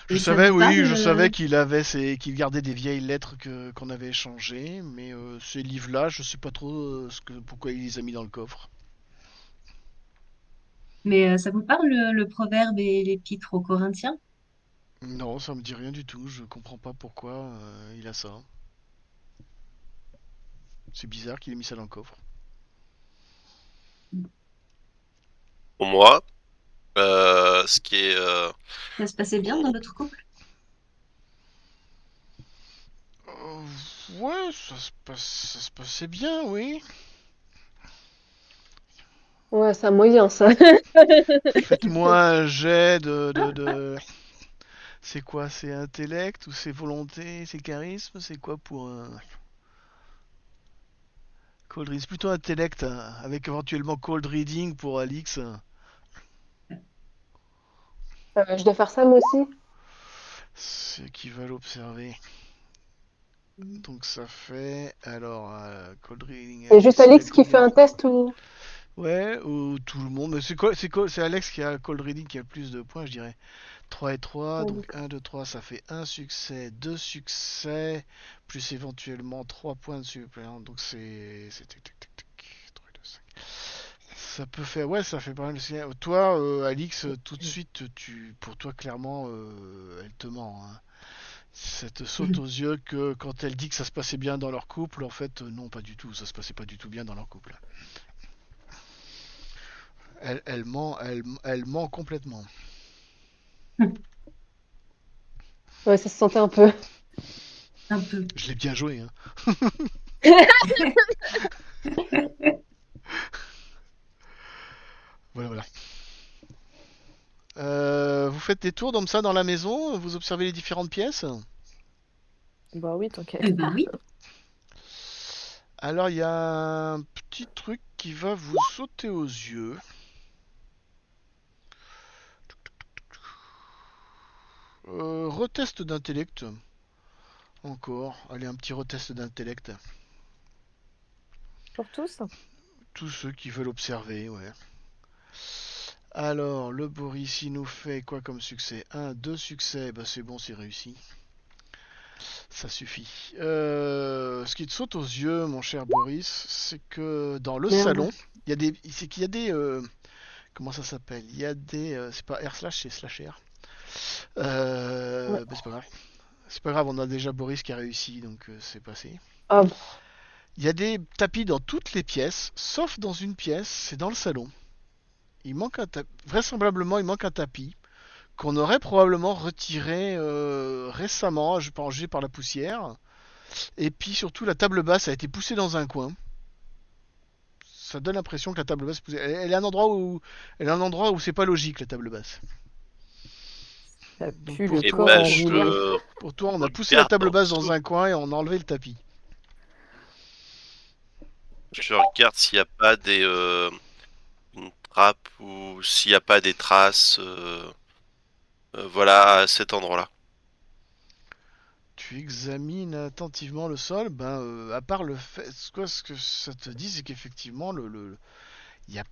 Je
Et ça
savais,
vous
oui, je
parle?
savais qu'il gardait des vieilles lettres qu'on avait échangées, mais ces livres-là, je sais pas trop pourquoi il les a mis dans le coffre.
Mais ça vous parle le proverbe et l'épître aux Corinthiens?
Non, ça me dit rien du tout. Je comprends pas pourquoi il a ça. C'est bizarre qu'il ait mis ça dans le coffre.
Pour moi, ce qui est
Ça se passait bien dans votre couple?
Ouais, ça se passait bien, oui.
Ouais, c'est un moyen, ça.
Faites-moi un jet de... C'est quoi? C'est intellect ou c'est volonté? C'est charisme? C'est quoi pour un... Cold reading? C'est plutôt intellect, hein, avec éventuellement cold reading pour Alix.
Je dois faire ça moi aussi.
Ceux qui veulent observer. Donc ça fait... Alors, cold reading...
C'est juste
Alix, il a
Alix qui fait
combien?
un test ou...
Ouais, ou tout le monde. Mais c'est Alex qui a cold reading qui a le plus de points, je dirais. 3 et 3,
Ouais,
donc
d'accord.
1, 2, 3, ça fait un succès, 2 succès, plus éventuellement 3 points de supplément. Donc c'est tac, tac, tac, tac, 3, 2, 5. Ça peut faire, ouais, ça fait pas mal. Toi, Alix, tout de suite, pour toi, clairement, elle te ment, hein. Ça te saute aux yeux que quand elle dit que ça se passait bien dans leur couple, en fait, non, pas du tout. Ça se passait pas du tout bien dans leur couple. Elle ment, elle ment complètement.
Ouais, ça se sentait un peu.
Un peu.
Je l'ai bien joué, hein. Voilà, voilà. Vous faites des tours comme ça dans la maison, vous observez les différentes pièces.
Bah oui, tant qu'à
Eh ben oui.
Alors il y a un petit truc qui va vous sauter aux yeux. Retest d'intellect. Encore. Allez, un petit retest d'intellect.
pour tous.
Tous ceux qui veulent observer, ouais. Alors, le Boris, il nous fait quoi comme succès? 1, 2 succès, bah c'est bon, c'est réussi. Ça suffit. Ce qui te saute aux yeux, mon cher Boris, c'est que dans le
Merde.
salon, il y a des, c'est qu'il y a des, comment ça s'appelle? Il y a des, c'est pas R slash, c'est slash R.
Ouais.
Bah, c'est pas grave. C'est pas grave, on a déjà Boris qui a réussi, donc c'est passé.
Ah,
Il y a des tapis dans toutes les pièces, sauf dans une pièce, c'est dans le salon. Il manque un tapis. Vraisemblablement, il manque un tapis qu'on aurait probablement retiré récemment, je pense, par la poussière. Et puis surtout, la table basse a été poussée dans un coin. Ça donne l'impression que la table basse est poussée. Elle est un endroit où c'est pas logique la table basse.
Ça
Donc
pue
pour
le
et
corps
toi,
ben
embrûlé.
pour toi, on a poussé la
regarde
table
en
basse dans
dessous.
un coin et on a enlevé le tapis.
Je regarde s'il n'y a pas une trappe ou s'il n'y a pas des traces. Voilà, à cet endroit-là.
Tu examines attentivement le sol. Ben, à part le fait, ce que ça te dit, c'est qu'effectivement, il n'y a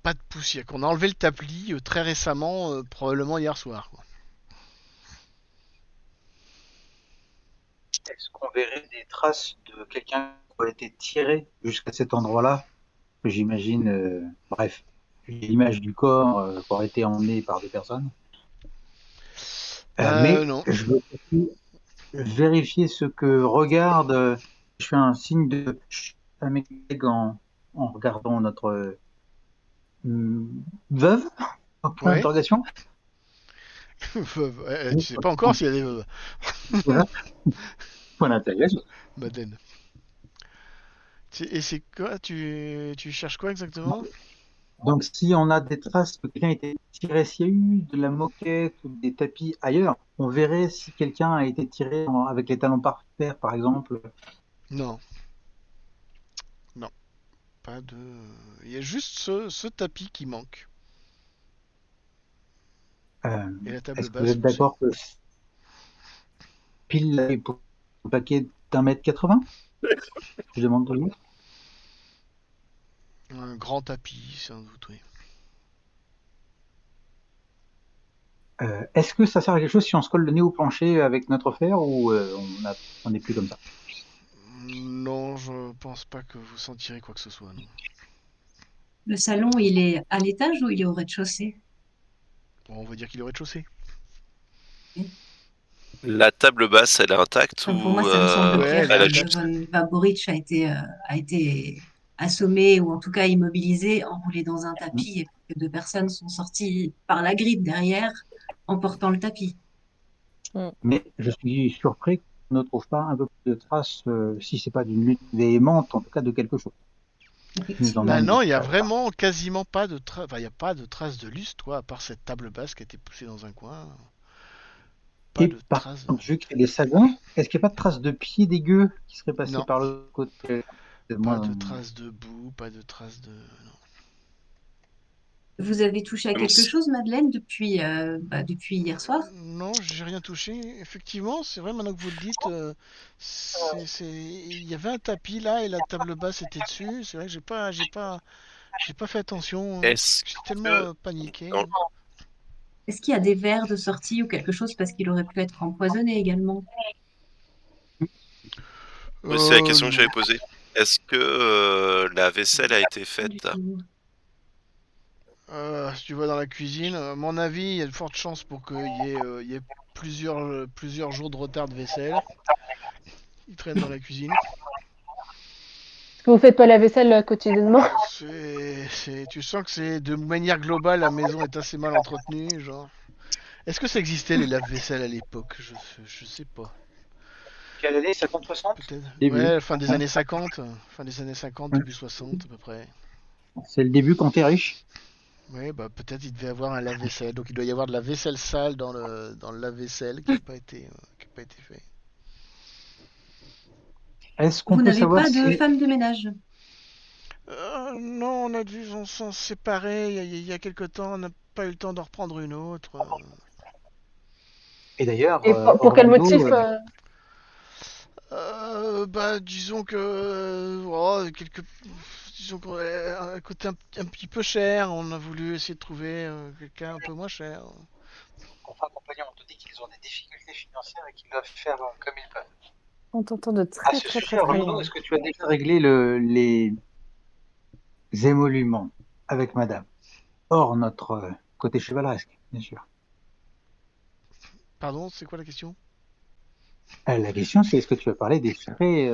pas de poussière. Qu'on a enlevé le tapis très récemment, probablement hier soir, quoi.
Est-ce qu'on verrait des traces de quelqu'un qui a été tiré jusqu'à cet endroit-là? J'imagine, bref, l'image du corps qui aurait été emmené par des personnes. Mais
Non.
je veux surtout vérifier ce que regarde. Je fais un signe de chut à mes collègues en regardant notre Veuve? Point
Ouais.
d'interrogation.
Tu sais pas encore si elle est veuve,
Voilà. Point d'interrogation.
Madeleine. Et c'est quoi tu cherches quoi exactement?
Donc, si on a des traces que quelqu'un a été tiré, s'il y a eu de la moquette ou des tapis ailleurs, on verrait si quelqu'un a été tiré avec les talons par terre, par exemple.
Non, non, pas de. Il y a juste ce tapis qui manque.
Euh,
Et la table
Est-ce que vous
basse
êtes
aussi.
d'accord que pile est pour un paquet d'1,80 m? Je demande toujours.
Un grand tapis, sans doute, oui.
Est-ce que ça sert à quelque chose si on se colle le nez au plancher avec notre fer ou on n'est plus comme ça?
Non, je pense pas que vous sentirez quoi que ce soit, non.
Le salon, il est à l'étage ou il est au rez-de-chaussée?
Bon, on va dire qu'il est au rez-de-chaussée.
La table basse, elle est intacte
Pour moi,
ou
ça me semble
Ouais,
clair
elle est
elle a
que
juste...
intacte.
Von Vaborich a été assommé ou en tout cas immobilisé, enroulé dans un tapis et que deux personnes sont sorties par la grille derrière en portant le tapis.
Mais je suis surpris qu'on ne trouve pas un peu plus de traces, si c'est pas d'une lutte véhémente, en tout cas de quelque chose. Qui nous
Effectivement.
Bah
emmène
non, il y a
jusqu'à là.
vraiment quasiment pas de traces. Enfin, il y a pas de traces de lustre, quoi, à part cette table basse qui a été poussée dans un coin. Pas
Et
de
par
traces.
contre, vu qu'il y a des sagons, est-ce qu'il n'y a pas de traces de pieds dégueux qui seraient passés
Non,
par le côté?
pas
Moi,
de traces de boue, pas de traces de. Non.
Vous avez touché à
Même
quelque
si-
chose, Madeleine, depuis hier soir?
Non, j'ai rien touché. Effectivement, c'est vrai, maintenant que vous le dites, il y avait un tapis là et la table basse était dessus. C'est vrai que j'ai pas fait attention.
Est-ce
J'étais tellement
que
paniqué.
dans-
Est-ce qu'il y a des verres de sortie ou quelque chose parce qu'il aurait pu être empoisonné également?
Ouais, c'est la question que
Non.
j'avais posée. Est-ce que la vaisselle a été
Pas du
faite?
tout.
Si tu vas dans la cuisine, à mon avis, il y a de fortes chances pour il y ait plusieurs jours de retard de vaisselle. Il traîne dans la cuisine.
Est-ce que vous faites pas la vaisselle quotidiennement?
Tu sens que c'est de manière globale, la maison est assez mal entretenue, genre. Est-ce que ça existait les lave-vaisselle à l'époque? Je sais pas.
quelle année? 50-60?
Peut-être.
Début.
Ouais, fin des
Ouais.
années 50. Fin des années 50,
Ouais.
début 60 à peu près.
C'est le début quand t'es riche.
Ouais, bah peut-être il devait avoir un lave-vaisselle. Donc il doit y avoir de la vaisselle sale dans le lave-vaisselle qui a pas été fait.
Est-ce qu'on
Vous
peut
n'avez
savoir
pas de
si...
femme de ménage?
Non, on a dû s'en séparer il y a quelque temps. On n'a pas eu le temps d'en reprendre une autre.
Et d'ailleurs,
Et pour quel
Orlando,
motif
Bah, disons que. Disons qu'on a coûté un petit peu cher. On a voulu essayer de trouver quelqu'un un peu moins cher.
contrat compagnon ont dit qu'ils ont des difficultés financières et qu'ils doivent faire comme ils peuvent.
On t'entend de
À
très
ce
très
sujet,
très très
Orlando,
loin.
est-ce que tu as déjà réglé les émoluments avec madame? Hors notre côté chevaleresque, bien sûr.
Pardon, c'est quoi la question?
La question, c'est est-ce que tu as parlé des frais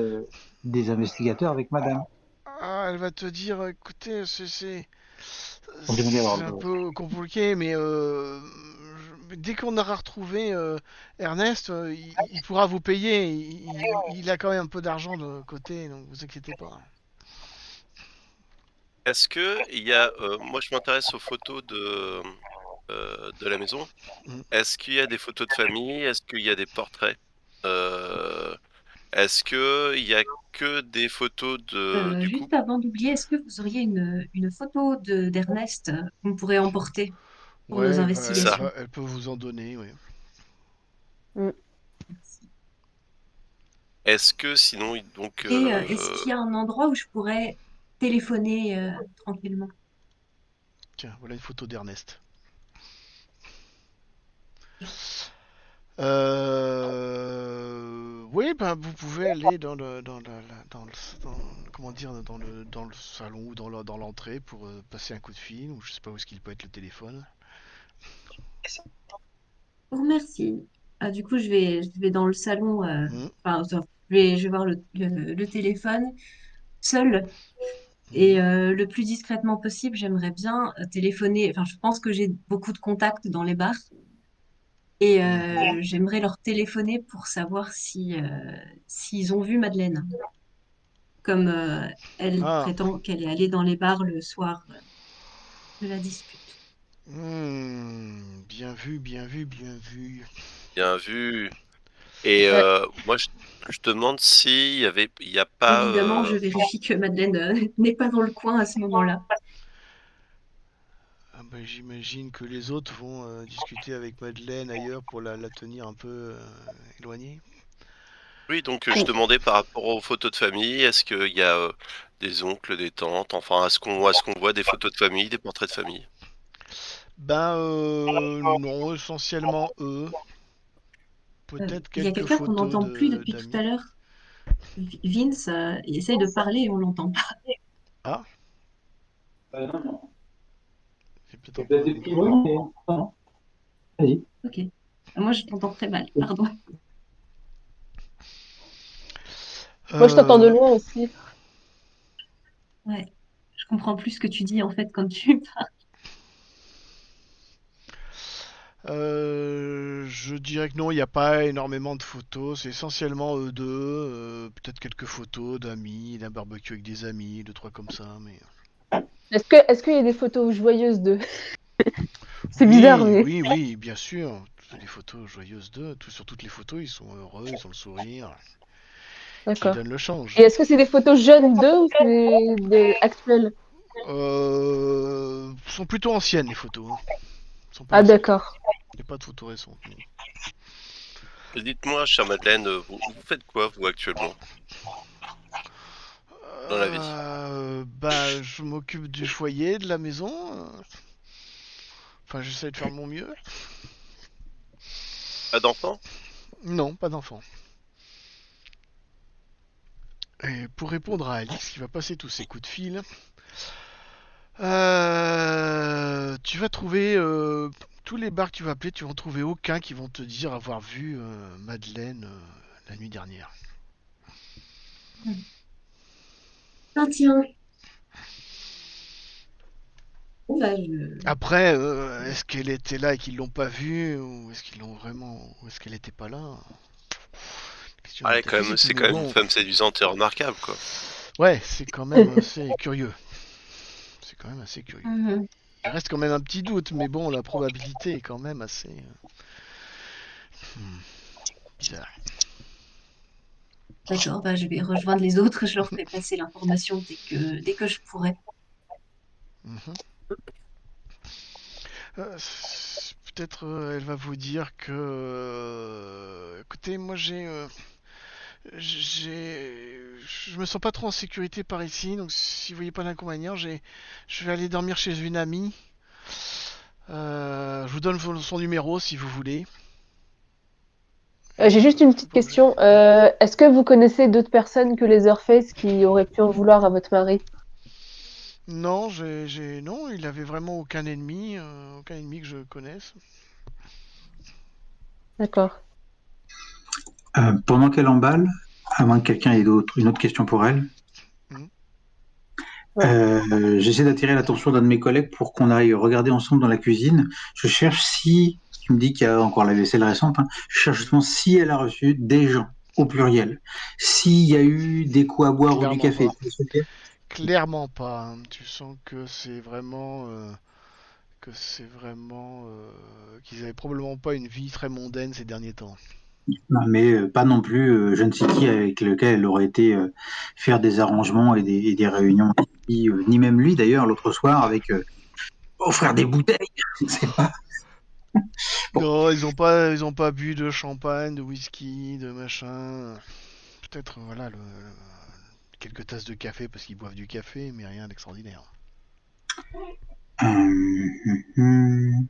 des investigateurs avec madame?
Ah, elle va te dire, écoutez,
Donc, j'aimerais bien avoir
c'est un peu compliqué, mais dès qu'on aura retrouvé Ernest, il pourra vous payer. Il a quand même un peu d'argent de côté, donc vous inquiétez pas.
Est-ce que il y a... moi, je m'intéresse aux photos de la maison.
Mm.
Est-ce qu'il y a des photos de famille? Est-ce qu'il y a des portraits? Euh, Est-ce que il y a que des photos du
Juste
couple?
avant d'oublier, est-ce que vous auriez une photo d'Ernest qu'on pourrait emporter pour nos
Ouais,
Ça.
investigations?
elle peut vous en donner, oui.
Mm.
Merci.
Est-ce que sinon, donc,
Et est-ce qu'il y a un endroit où je pourrais téléphoner tranquillement?
Tiens, voilà une photo d'Ernest.
Merci.
Oui, ben vous pouvez aller comment dire, dans le salon ou dans l'entrée pour passer un coup de fil ou je sais pas où est-ce qu'il peut être le téléphone.
Je vous remercie. Ah, du coup, je vais dans le salon.
Mm,
Enfin, attends, je vais voir le téléphone seul. Et
Mhm.
le plus discrètement possible, j'aimerais bien téléphoner. Enfin, je pense que j'ai beaucoup de contacts dans les bars. Et
Mhm.
j'aimerais leur téléphoner pour savoir si, s'ils ont vu Madeleine, comme elle
Ah,
prétend qu'elle est allée dans les bars le soir de la dispute.
bien vu, bien vu, bien vu.
Bien vu. Et
Ouais.
moi, je demande il y a pas.
Évidemment, je vérifie que Madeleine n'est pas dans le coin à ce moment-là.
Ah bah, j'imagine que les autres vont discuter avec Madeleine ailleurs pour la tenir un peu éloignée.
Oui, donc je demandais par rapport aux photos de famille, est-ce qu'il y a des oncles, des tantes, enfin, est-ce qu'on voit des photos de famille, des portraits de famille?
Ben non, essentiellement eux. Peut-être
Il y a
quelques
quelqu'un qu'on
photos
n'entend plus
de
depuis tout à
d'amis.
l'heure. Vince, il essaye de parler et on l'entend pas.
Ah,
Non,
j'ai peut-être un
c'est peut-être
problème
des
de
petits
micro.
bruits, mais non. Vas-y.
Ok. Moi, je t'entends très mal. Pardon.
Moi, je t'entends de
Euh,
loin aussi.
Ouais. Je comprends plus ce que tu dis en fait quand tu parles.
je dirais que non, il n'y a pas énormément de photos. C'est essentiellement eux deux. Peut-être quelques photos d'amis, d'un barbecue avec des amis, deux trois comme ça. Mais
Est-ce qu'il y a des photos joyeuses d'eux? C'est bizarre,
oui,
mais
oui, oui, bien sûr. Des photos joyeuses d'eux. Sur toutes les photos, ils sont heureux, ils ont le sourire, qui
d'accord.
donne le
Et
change.
est-ce que c'est des photos jeunes d'eux ou actuelles?
Sont plutôt anciennes les photos, hein. Sont pas
Ah,
récentes.
d'accord.
Il n'y a pas de photos récentes. Non.
Dites-moi, chère Madeleine, vous faites quoi, vous, actuellement, dans la vie?
Bah, je m'occupe du foyer, de la maison. Enfin, j'essaie de faire de mon mieux.
Pas d'enfant?
Non, pas d'enfant. Et pour répondre à Alix, qui va passer tous ses coups de fil, tu vas trouver tous les bars que tu vas appeler, tu vas en trouver aucun qui vont te dire avoir vu Madeleine la nuit dernière.
Ah, tiens. Bon, bah, je...
Après, est-ce qu'elle était là et qu'ils l'ont pas vue, ou est-ce qu'ils l'ont vraiment, ou est-ce qu'elle était pas là? Question
Ouais, quand même,
métaphysique,
c'est
mais
quand même une
bon,
femme séduisante et remarquable, quoi.
ouais, c'est quand même assez curieux. C'est quand même assez curieux.
Mhm.
Il reste quand même un petit doute, mais bon, la probabilité est quand même assez bizarre.
D'accord, bah, je vais rejoindre les autres. Je leur ferai passer l'information dès que je pourrai.
Mhm. Peut-être elle va vous dire que, écoutez, moi je me sens pas trop en sécurité par ici, donc si vous voyez pas d'inconvénient, je vais aller dormir chez une amie. Je vous donne son numéro si vous voulez.
J'ai juste une petite
Pas obligé.
question.
Oui.
Est-ce que vous connaissez d'autres personnes que les Earthface qui auraient pu en vouloir à votre mari?
Non, non, il avait vraiment aucun ennemi que je connaisse.
D'accord.
Pendant qu'elle emballe, à moins que quelqu'un ait une autre question pour elle,
Mhm.
Ouais.
j'essaie d'attirer l'attention d'un de mes collègues pour qu'on aille regarder ensemble dans la cuisine. Je cherche si, tu me dis qu'il y a encore la vaisselle récente, hein, je cherche justement si elle a reçu des gens, au pluriel. S'il y a eu des coups à boire ou du
Clairement
café.
pas. Clairement pas, hein. Tu sens que qu'ils avaient probablement pas une vie très mondaine ces derniers temps.
Non, mais pas non plus je ne sais qui avec lequel elle aurait été faire des arrangements et des réunions. Ni même lui d'ailleurs l'autre soir avec offrir des bouteilles. C'est pas bon.
Non, ils ont pas bu de champagne, de whisky, de machin. Peut-être, voilà, quelques tasses de café parce qu'ils boivent du café, mais rien d'extraordinaire.
Hum.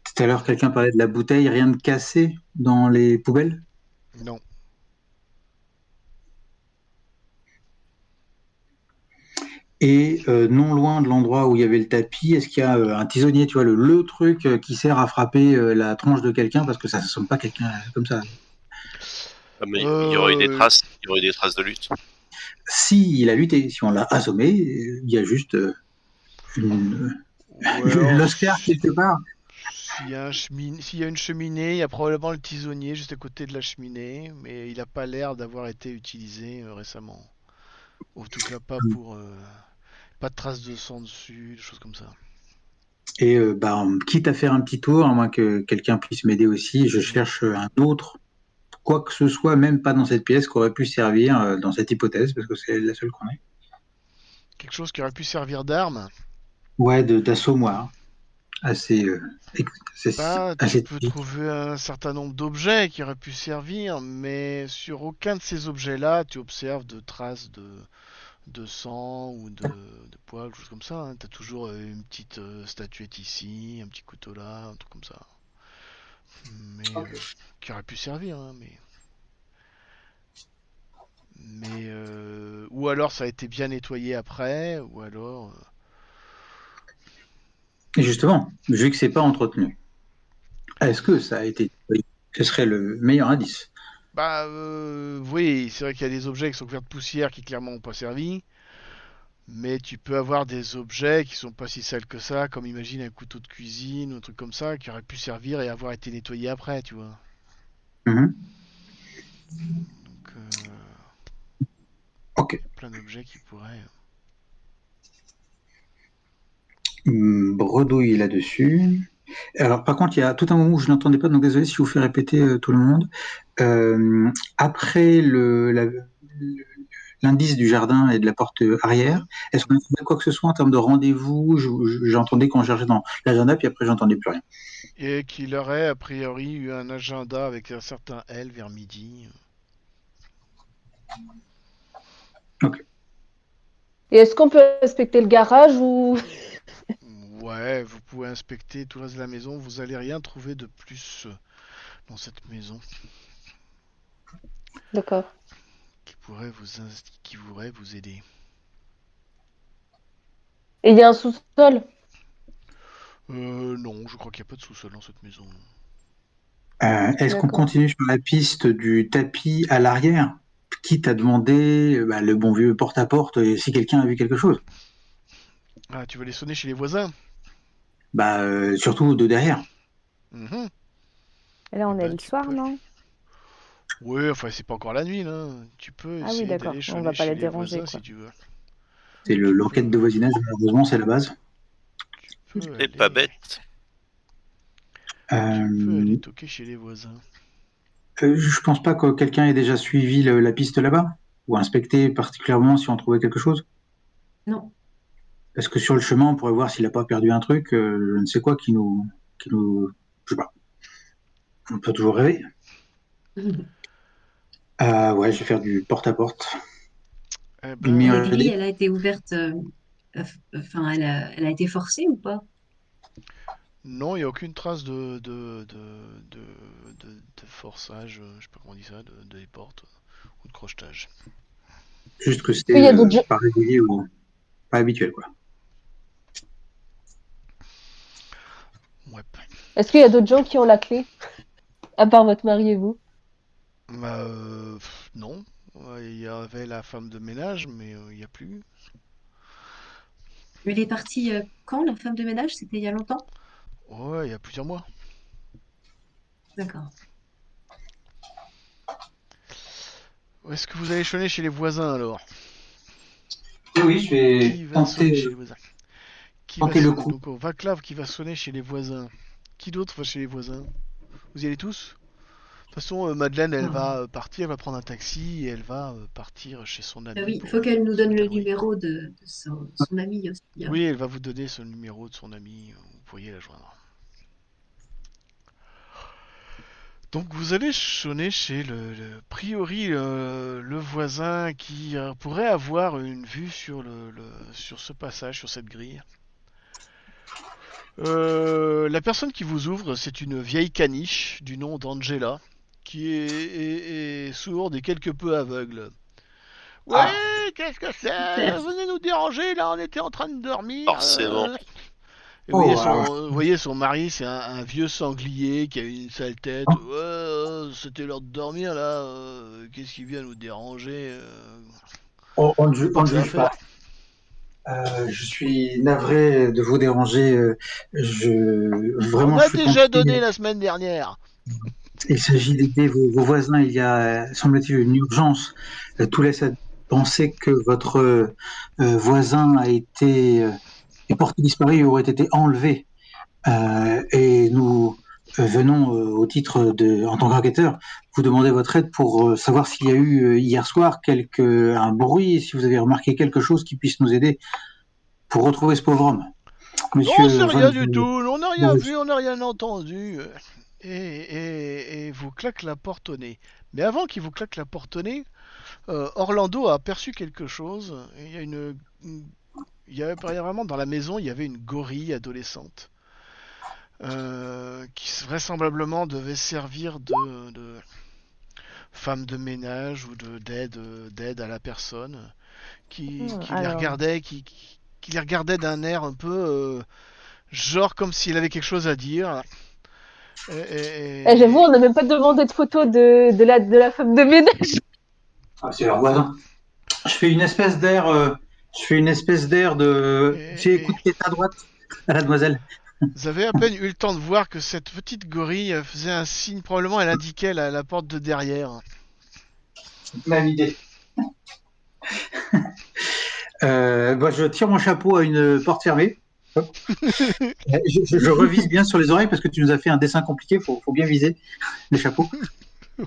Tout à l'heure, quelqu'un parlait de la bouteille, rien de cassé dans les poubelles.
Non.
Et non loin de l'endroit où il y avait le tapis, est-ce qu'il y a un tisonnier, tu vois, le truc qui sert à frapper la tronche de quelqu'un parce que ça ne sonne pas quelqu'un comme ça.
Ah, mais
Euh,
il y aurait eu des traces de lutte.
s'il a lutté, si on l'a assommé, il y a juste une,
Ou alors,
l'Oscar quelque part.
s'il y a une cheminée, il y a probablement le tisonnier juste à côté de la cheminée, mais il n'a pas l'air d'avoir été utilisé récemment. En tout cas, pas pour. Pas de traces de sang dessus, des choses comme ça.
Et quitte à faire un petit tour, à moins que quelqu'un puisse m'aider aussi, je cherche un autre, quoi que ce soit, même pas dans cette pièce, qui aurait pu servir dans cette hypothèse, parce que c'est la seule qu'on ait.
Quelque chose qui aurait pu servir d'arme.
Ouais, d'assommoir. Assez,
Bah, tu
assez
peux
typique.
trouver un certain nombre d'objets qui auraient pu servir, mais sur aucun de ces objets-là, tu observes de traces de sang ou de poils, choses comme ça. Hein. T'as toujours une petite statuette ici, un petit couteau là, un truc comme ça. Mais qui aurait pu servir, hein, ou alors ça a été bien nettoyé après, ou alors
Et justement, vu que c'est pas entretenu, est-ce que ça a été nettoyé? Ce serait le meilleur indice.
bah oui, c'est vrai qu'il y a des objets qui sont couverts de poussière qui clairement n'ont pas servi. Mais tu peux avoir des objets qui sont pas si sales que ça, comme imagine un couteau de cuisine ou un truc comme ça, qui aurait pu servir et avoir été nettoyé après, tu vois.
Mhm.
Donc,
Ok.
il y a plein d'objets qui pourraient.
Bredouille là-dessus. Alors, par contre, il y a tout un moment où je n'entendais pas, donc désolé si je vous fais répéter tout le monde. Après l'indice du jardin et de la porte arrière,
Mhm.
est-ce qu'on a fait quoi que ce soit en termes de rendez-vous? J'entendais quand je cherchais dans l'agenda, puis après, j'entendais plus rien.
Et qu'il aurait a priori eu un agenda avec un certain L vers midi.
Ok.
Et est-ce qu'on peut inspecter le garage ou...
Ouais, vous pouvez inspecter tout le reste de la maison, vous allez rien trouver de plus dans cette maison
D'accord.
qui pourrait vous aider.
Et il y a un sous-sol?
Non, je crois qu'il n'y a pas de sous-sol dans cette maison.
Est-ce qu'on
D'accord.
continue sur la piste du tapis à l'arrière? Quitte à demander le bon vieux porte-à-porte si quelqu'un a vu quelque chose.
Ah, tu veux les sonner chez les voisins?
Surtout de derrière.
Mhm.
Et là,
Eh
on est
ben,
le
tu
soir,
peux.
non?
Oui, enfin, c'est pas encore la nuit, là. Tu peux
Ah oui,
essayer d'aller
d'accord. On va
sonner
pas
chez
les
les
déranger,
voisins si
quoi.
tu veux.
C'est
Tu
l'enquête
peux,
de voisinage, malheureusement, c'est la base.
tu peux
Et pas
aller,
bête.
tu peux aller
Euh,
toquer chez les voisins.
je pense pas que quelqu'un ait déjà suivi la piste là-bas, ou inspecté particulièrement si on trouvait quelque chose.
Non.
Parce que sur le chemin, on pourrait voir s'il n'a pas perdu un truc, je ne sais quoi, je sais pas, on peut toujours rêver. Ouais, je vais faire du porte-à-porte.
Eh
Une
Et
ben,
la
meilleure
grille,
idée.
elle a été ouverte, enfin, elle a été forcée ou pas?
non, il n'y a aucune trace de forçage, je sais pas comment on dit ça, de les portes ou de crochetage.
Juste que
Est-ce
c'était
qu'il y a d'autres gens...
pas régulier ou pas habituel, quoi.
Ouais.
Est-ce qu'il y a d'autres gens qui ont la clé? À part votre mari et vous?
Bah, non. Ouais, il y avait la femme de ménage, mais il n'y a plus.
Elle est partie quand, la femme de ménage? C'était il y a longtemps?
Ouais, il y a plusieurs mois.
D'accord.
Est-ce que vous allez sonner chez les voisins alors?
Oui, oui, je vais
Qui va sonner chez les voisins? Qui va
tenter le
sonner?
coup.
Donc, Vaclav qui va sonner chez les voisins. Qui d'autre va chez les voisins? Vous y allez tous? De toute façon, Madeleine, elle
Ah,
va partir, elle va prendre un taxi et elle va partir chez son ami
oui, il
pour
faut qu'elle nous
se
donne le
méthanerie.
numéro de son ami aussi, hein.
Oui, elle va vous donner son numéro de son ami, vous pourriez la joindre. Donc vous allez sonner chez priori le voisin qui pourrait avoir une vue sur ce passage, sur cette grille. La personne qui vous ouvre, c'est une vieille caniche du nom d'Angela, qui est sourde et quelque peu aveugle. Ouais,
Ah,
qu'est-ce que c'est?
Super.
Venez nous déranger, là, on était en train de dormir.
Forcément.
Et
oh, alors,
vous voyez son mari, c'est un vieux sanglier qui a une sale tête. Ouais, c'était l'heure de dormir, là. Qu'est-ce qui vient nous déranger?
On ne
Ça va
juge pas.
faire.
Je suis navré de vous déranger.
On
Vraiment, je
a
suis
déjà
pompier.
donné la semaine dernière.
Il s'agit d'aider vos voisins. Il y a, semble-t-il, une urgence. Tout laisse à penser que votre voisin a été est porté disparu ou aurait été enlevé. Et nous venons au titre en tant qu'enquêteur, vous demander votre aide pour savoir s'il y a eu hier soir un bruit, si vous avez remarqué quelque chose qui puisse nous aider pour retrouver ce pauvre homme.
Non,
Monsieur
c'est
Von...
rien du tout. On n'a rien vu, on n'a rien entendu. Et vous claque la porte au nez. Mais avant qu'il vous claque la porte au nez, Orlando a aperçu quelque chose. Il y avait vraiment dans la maison, il y avait une gorille adolescente qui vraisemblablement devait servir de femme de ménage ou d'aide à la personne qui les
Alors,
regardait, qui les regardait d'un air un peu genre comme s'il avait quelque chose à dire.
J'avoue,
Et,
on n'a même pas demandé de photo de la femme de ménage.
Ah, c'est leur voisin. Je fais une espèce d'air, je fais une espèce d'air de. J'ai
et
coup de tête à droite à la demoiselle.
vous avez à peine eu le temps de voir que cette petite gorille faisait un signe, probablement elle indiquait la porte de derrière.
Même idée. Je tire mon chapeau à une porte fermée. Hop. Je revise bien sur les oreilles parce que tu nous as fait un dessin compliqué. Faut bien viser les chapeaux.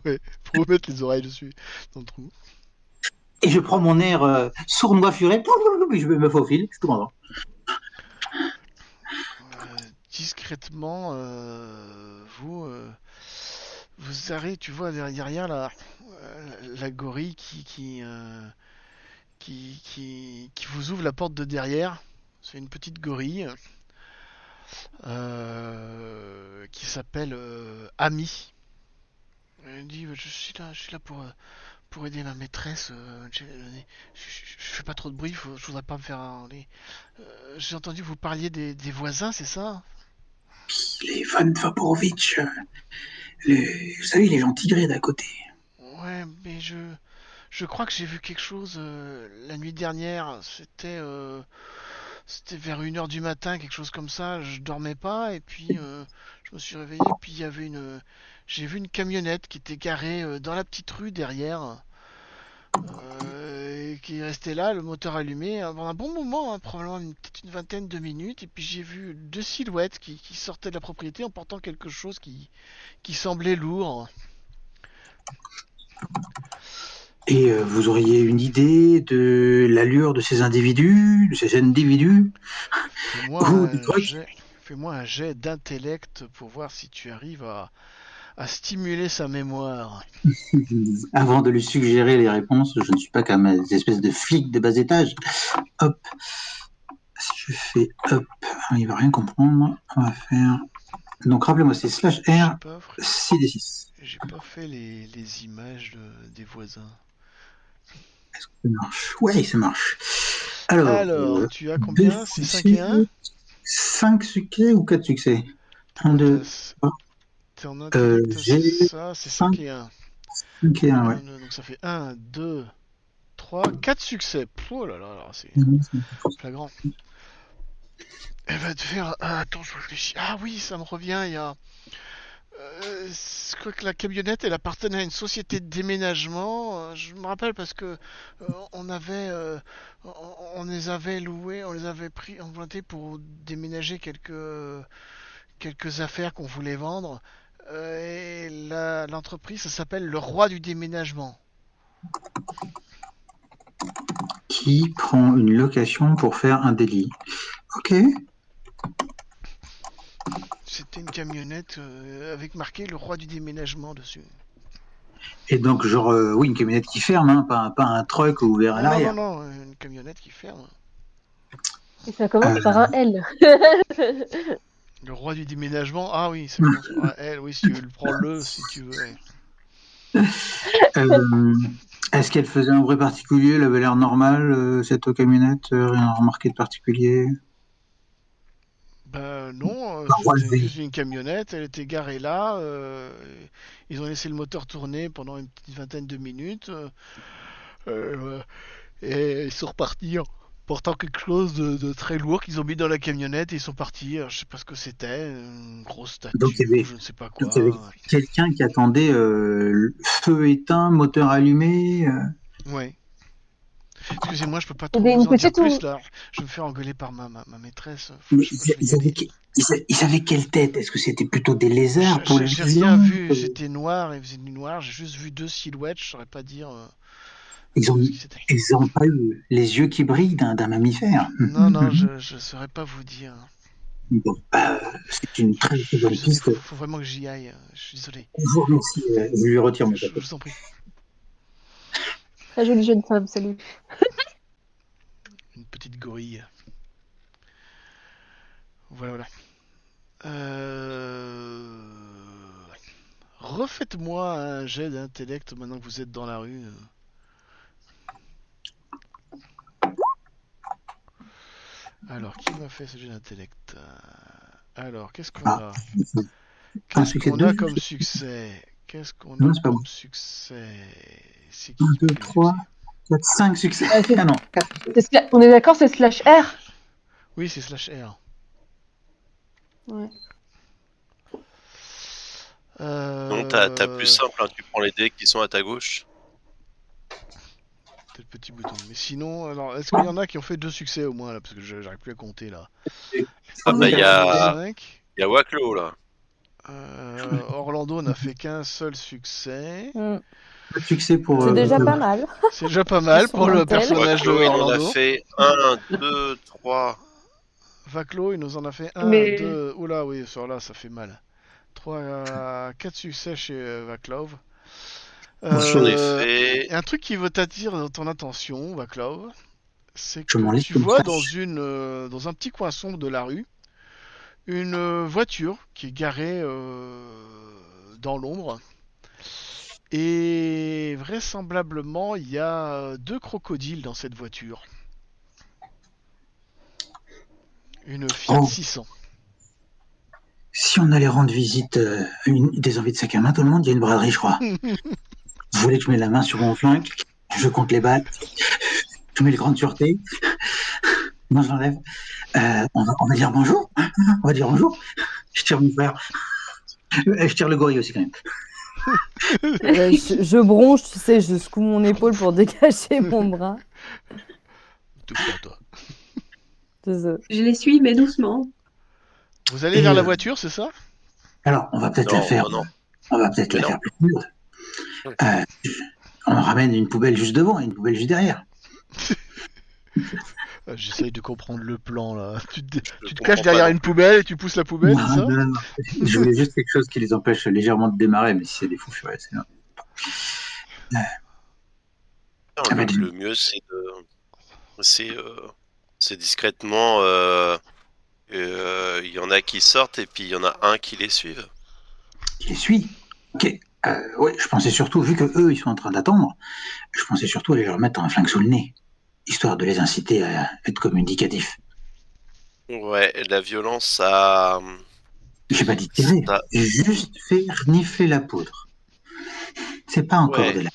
Ouais, faut vous mettre les oreilles dessus dans le trou.
Et je prends mon air sournois furet. Puis je me faufile. Je suis tout content.
Discrètement, vous arrivez, tu vois derrière la gorille qui vous ouvre la porte de derrière. C'est une petite gorille qui s'appelle Ami. Elle dit je suis là pour aider ma maîtresse. Je fais pas trop de bruit, je voudrais pas me faire enlever. J'ai entendu vous parliez des voisins, c'est ça?
Les Van Vaporovitch, vous savez, les gens tigrés d'à côté.
Ouais, mais je crois que j'ai vu quelque chose la nuit dernière. C'était vers 1 heure du matin, quelque chose comme ça. Je dormais pas et puis je me suis réveillé. Puis j'ai vu une camionnette qui était garée dans la petite rue derrière. Et qui est restait là, le moteur allumé, pendant un bon moment, hein, probablement peut-être une vingtaine de minutes. Et puis j'ai vu 2 silhouettes qui sortaient de la propriété en portant quelque chose qui semblait lourd.
Et vous auriez une idée de l'allure de ces individus,
Fais-moi
ou du
un
truc?
jet, fais-moi un jet d'intellect pour voir si tu arrives à stimuler sa mémoire.
Avant de lui suggérer les réponses, je ne suis pas comme des espèces de flics de bas étage. Hop, si je fais hop, il va rien comprendre. On va faire. Donc rappelez-moi, c'est slash
J'ai
R
pas, offri-
6d6.
j'ai pas fait les images des voisins.
Ça marche. Ouais, ça marche. Alors,
Alors, tu as
deux
combien? C'est 5
succès,
et un.
5 succès ou 4 succès? Un,
Ouais,
deux, trois.
t'es en intellect,
J'ai
c'est ça, c'est
5,
5 et un.
5 et 1, ouais.
Donc ça fait un, 2, 3, 4 succès. Oh là là, là, c'est flagrant. Elle va te faire. Attends, je réfléchis. Ah oui, ça me revient. Je crois que la camionnette, elle appartenait à une société de déménagement. Je me rappelle parce que on, on les avait loués, on les avait pris empruntés pour déménager quelques affaires qu'on voulait vendre. Et l'entreprise, ça s'appelle le Roi du déménagement.
Qui prend une location pour faire un délit. Ok.
C'était une camionnette avec marqué le Roi du déménagement dessus.
Et donc, genre, oui, une camionnette qui ferme, hein, pas un truck ouvert à
Non, non, non,
l'arrière.
non, une camionnette qui ferme.
Et ça commence
Euh,
par un L.
Le Roi du déménagement, ah oui, ça commence par un L, oui, si tu veux, prends le si tu veux. Ouais.
euh, Est-ce qu'elle faisait un bruit particulier? Elle avait l'air normale, cette camionnette? Rien remarqué de particulier?
Ben non, c'était
Relevé.
juste une camionnette, elle était garée là. Ils ont laissé le moteur tourner pendant une petite vingtaine de minutes. Euh, Et ils sont repartis en portant quelque chose de très lourd qu'ils ont mis dans la camionnette et ils sont partis. Alors, je sais pas ce que c'était, une grosse
Donc
statue ou je ne sais pas
donc il y avait
quoi.
quelqu'un qui attendait le feu éteint, moteur allumé.
Ouais. Excusez-moi, je peux pas
Il y
trop
avait
vous
une
en dire
petite
plus
ou...
là. Je vais me faire engueuler par ma maîtresse.
Mais
Je vais y aller.
ils avaient quelle tête? Est-ce que c'était plutôt des lézards pour le
J'ai rien
vision?
vu, c'était noir, il faisait du noir, j'ai juste vu deux silhouettes, je saurais pas dire
Ils ont,
ce qui c'était.
ils ont pas eu les yeux qui brillent d'un mammifère.
Non, je saurais pas vous dire.
Bon, c'est une très,
Je
très
suis
bonne
désolé,
piste.
faut vraiment que j'y aille. Je suis désolé.
Je vous remercie. Je lui retire mon
Je
café.
vous en prie.
Très jolie jeune femme, salut.
Une petite gorille. Voilà. Euh... Refaites-moi un jet d'intellect maintenant que vous êtes dans la rue. Alors, qui m'a fait ce jet d'intellect? Alors, qu'est-ce qu'on
Ah,
a?
un
Qu'est-ce
succès,
qu'on
deux
a comme
succès.
succès? Qu'est-ce qu'on
Non,
a
c'est pas bon.
comme succès? C'est
Un,
qui m'a
deux,
fait les
trois,
succès?
quatre, cinq succès.
C'est-
Ah non, quatre.
On est d'accord, c'est slash R?
Oui, c'est slash R.
Ouais.
Donc t'as plus
Euh...
simple, hein, tu prends les dés qui sont à ta gauche.
Peut-être le petit bouton. Mais sinon, alors, est-ce qu'il y en a qui ont fait deux succès au moins là? Parce que j'arrive plus à compter là.
Ah bah
5.
5.
y a Waklo là.
Orlando n'a fait qu'un seul succès.
Pas de succès pour.
C'est déjà
Euh,
pas mal.
c'est déjà pas
Vu
mal
son
pour le
intel.
personnage de
Waklo il en a
Orlando.
fait 1, 2, 3.
Vaclo, il nous en a fait un,
Mais...
2. Oula, oui, sur là, ça fait mal. 3, 4 succès chez Vaclov.
J'en ai fait.
Et un truc qui veut t'attirer ton attention, Vaclov, c'est
Je
que
m'en laisse
tu
une
vois
flash.
dans un petit coin sombre de la rue une voiture qui est garée dans l'ombre. Et vraisemblablement, il y a deux crocodiles dans cette voiture. Une Fiat
Oh,
600.
si on allait rendre visite des envies de sac à main, tout le monde, il y a une braderie, je crois. Vous voulez que je mette la main sur mon flingue? Je compte les balles. Je mets le grand de sûreté. Non, je l'enlève. On va dire bonjour. On va dire bonjour. Je tire mon frère. Je tire le gorille aussi, quand même.
Je bronche, tu sais, je secoue mon épaule pour décacher mon bras.
Touche pas, toi.
Je les suis, mais doucement.
Vous allez
Et
vers la voiture, c'est ça?
alors, on va peut-être la
Non,
faire.
non, non.
On va peut-être
Mais
la
non.
faire plus lourde. Euh, on ramène une poubelle juste devant et une poubelle juste derrière.
J'essaye de comprendre le plan là.
Je
Tu te
comprends
caches
pas
derrière
non
une
plus.
poubelle et tu pousses la poubelle,
Non,
c'est ça?
non, non. Je voulais juste quelque chose qui les empêche légèrement de démarrer, mais si c'est des fous furieux, c'est non.
Non,
Ah bah,
le mieux c'est c'est discrètement. Il y en a qui sortent et puis il y en a un qui les suivent.
qui les suit. Ok. Ouais, je pensais surtout, vu que eux, ils sont en train d'attendre, je pensais surtout aller leur mettre un flingue sous le nez, histoire de les inciter à être communicatifs.
Ouais, la violence, ça.
J'ai pas dit tirer,
ça...
j'ai juste fait renifler la poudre. C'est pas encore
Ouais,
de la...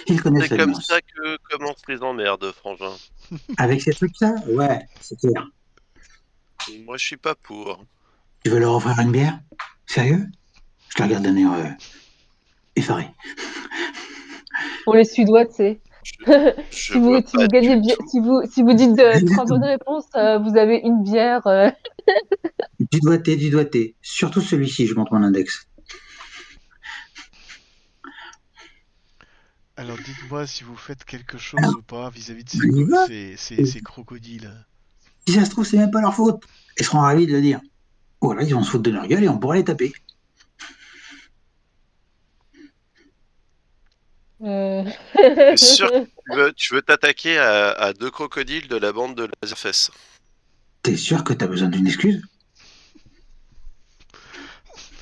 Ils connaissent
c'est
la
comme
nuance.
ça que commencent les emmerdes, frangin.
Avec ces trucs-là, ouais, c'est clair.
Moi, je suis pas pour.
Tu veux leur offrir une bière? Sérieux? Je te regarde d'un air effaré.
Pour les Suédois, tu sais.
Je vois
Si
pas
vous gagnez
du
bien,
tout.
si vous dites trois bonnes
Exactement.
réponses, vous avez une bière.
Du doigté. Surtout celui-ci, je montre mon index.
Alors dites-moi si vous faites quelque chose
Alors,
ou pas vis-à-vis de
on y va.
ces crocodiles.
Si ça se trouve, c'est même pas leur faute. Ils seront ravis de le dire. Ou alors, ils vont se foutre de leur gueule et on pourra les taper.
Euh,
T'es sûr que tu veux t'attaquer à deux crocodiles de la bande de Laserfest?
T'es sûr que t'as besoin d'une excuse?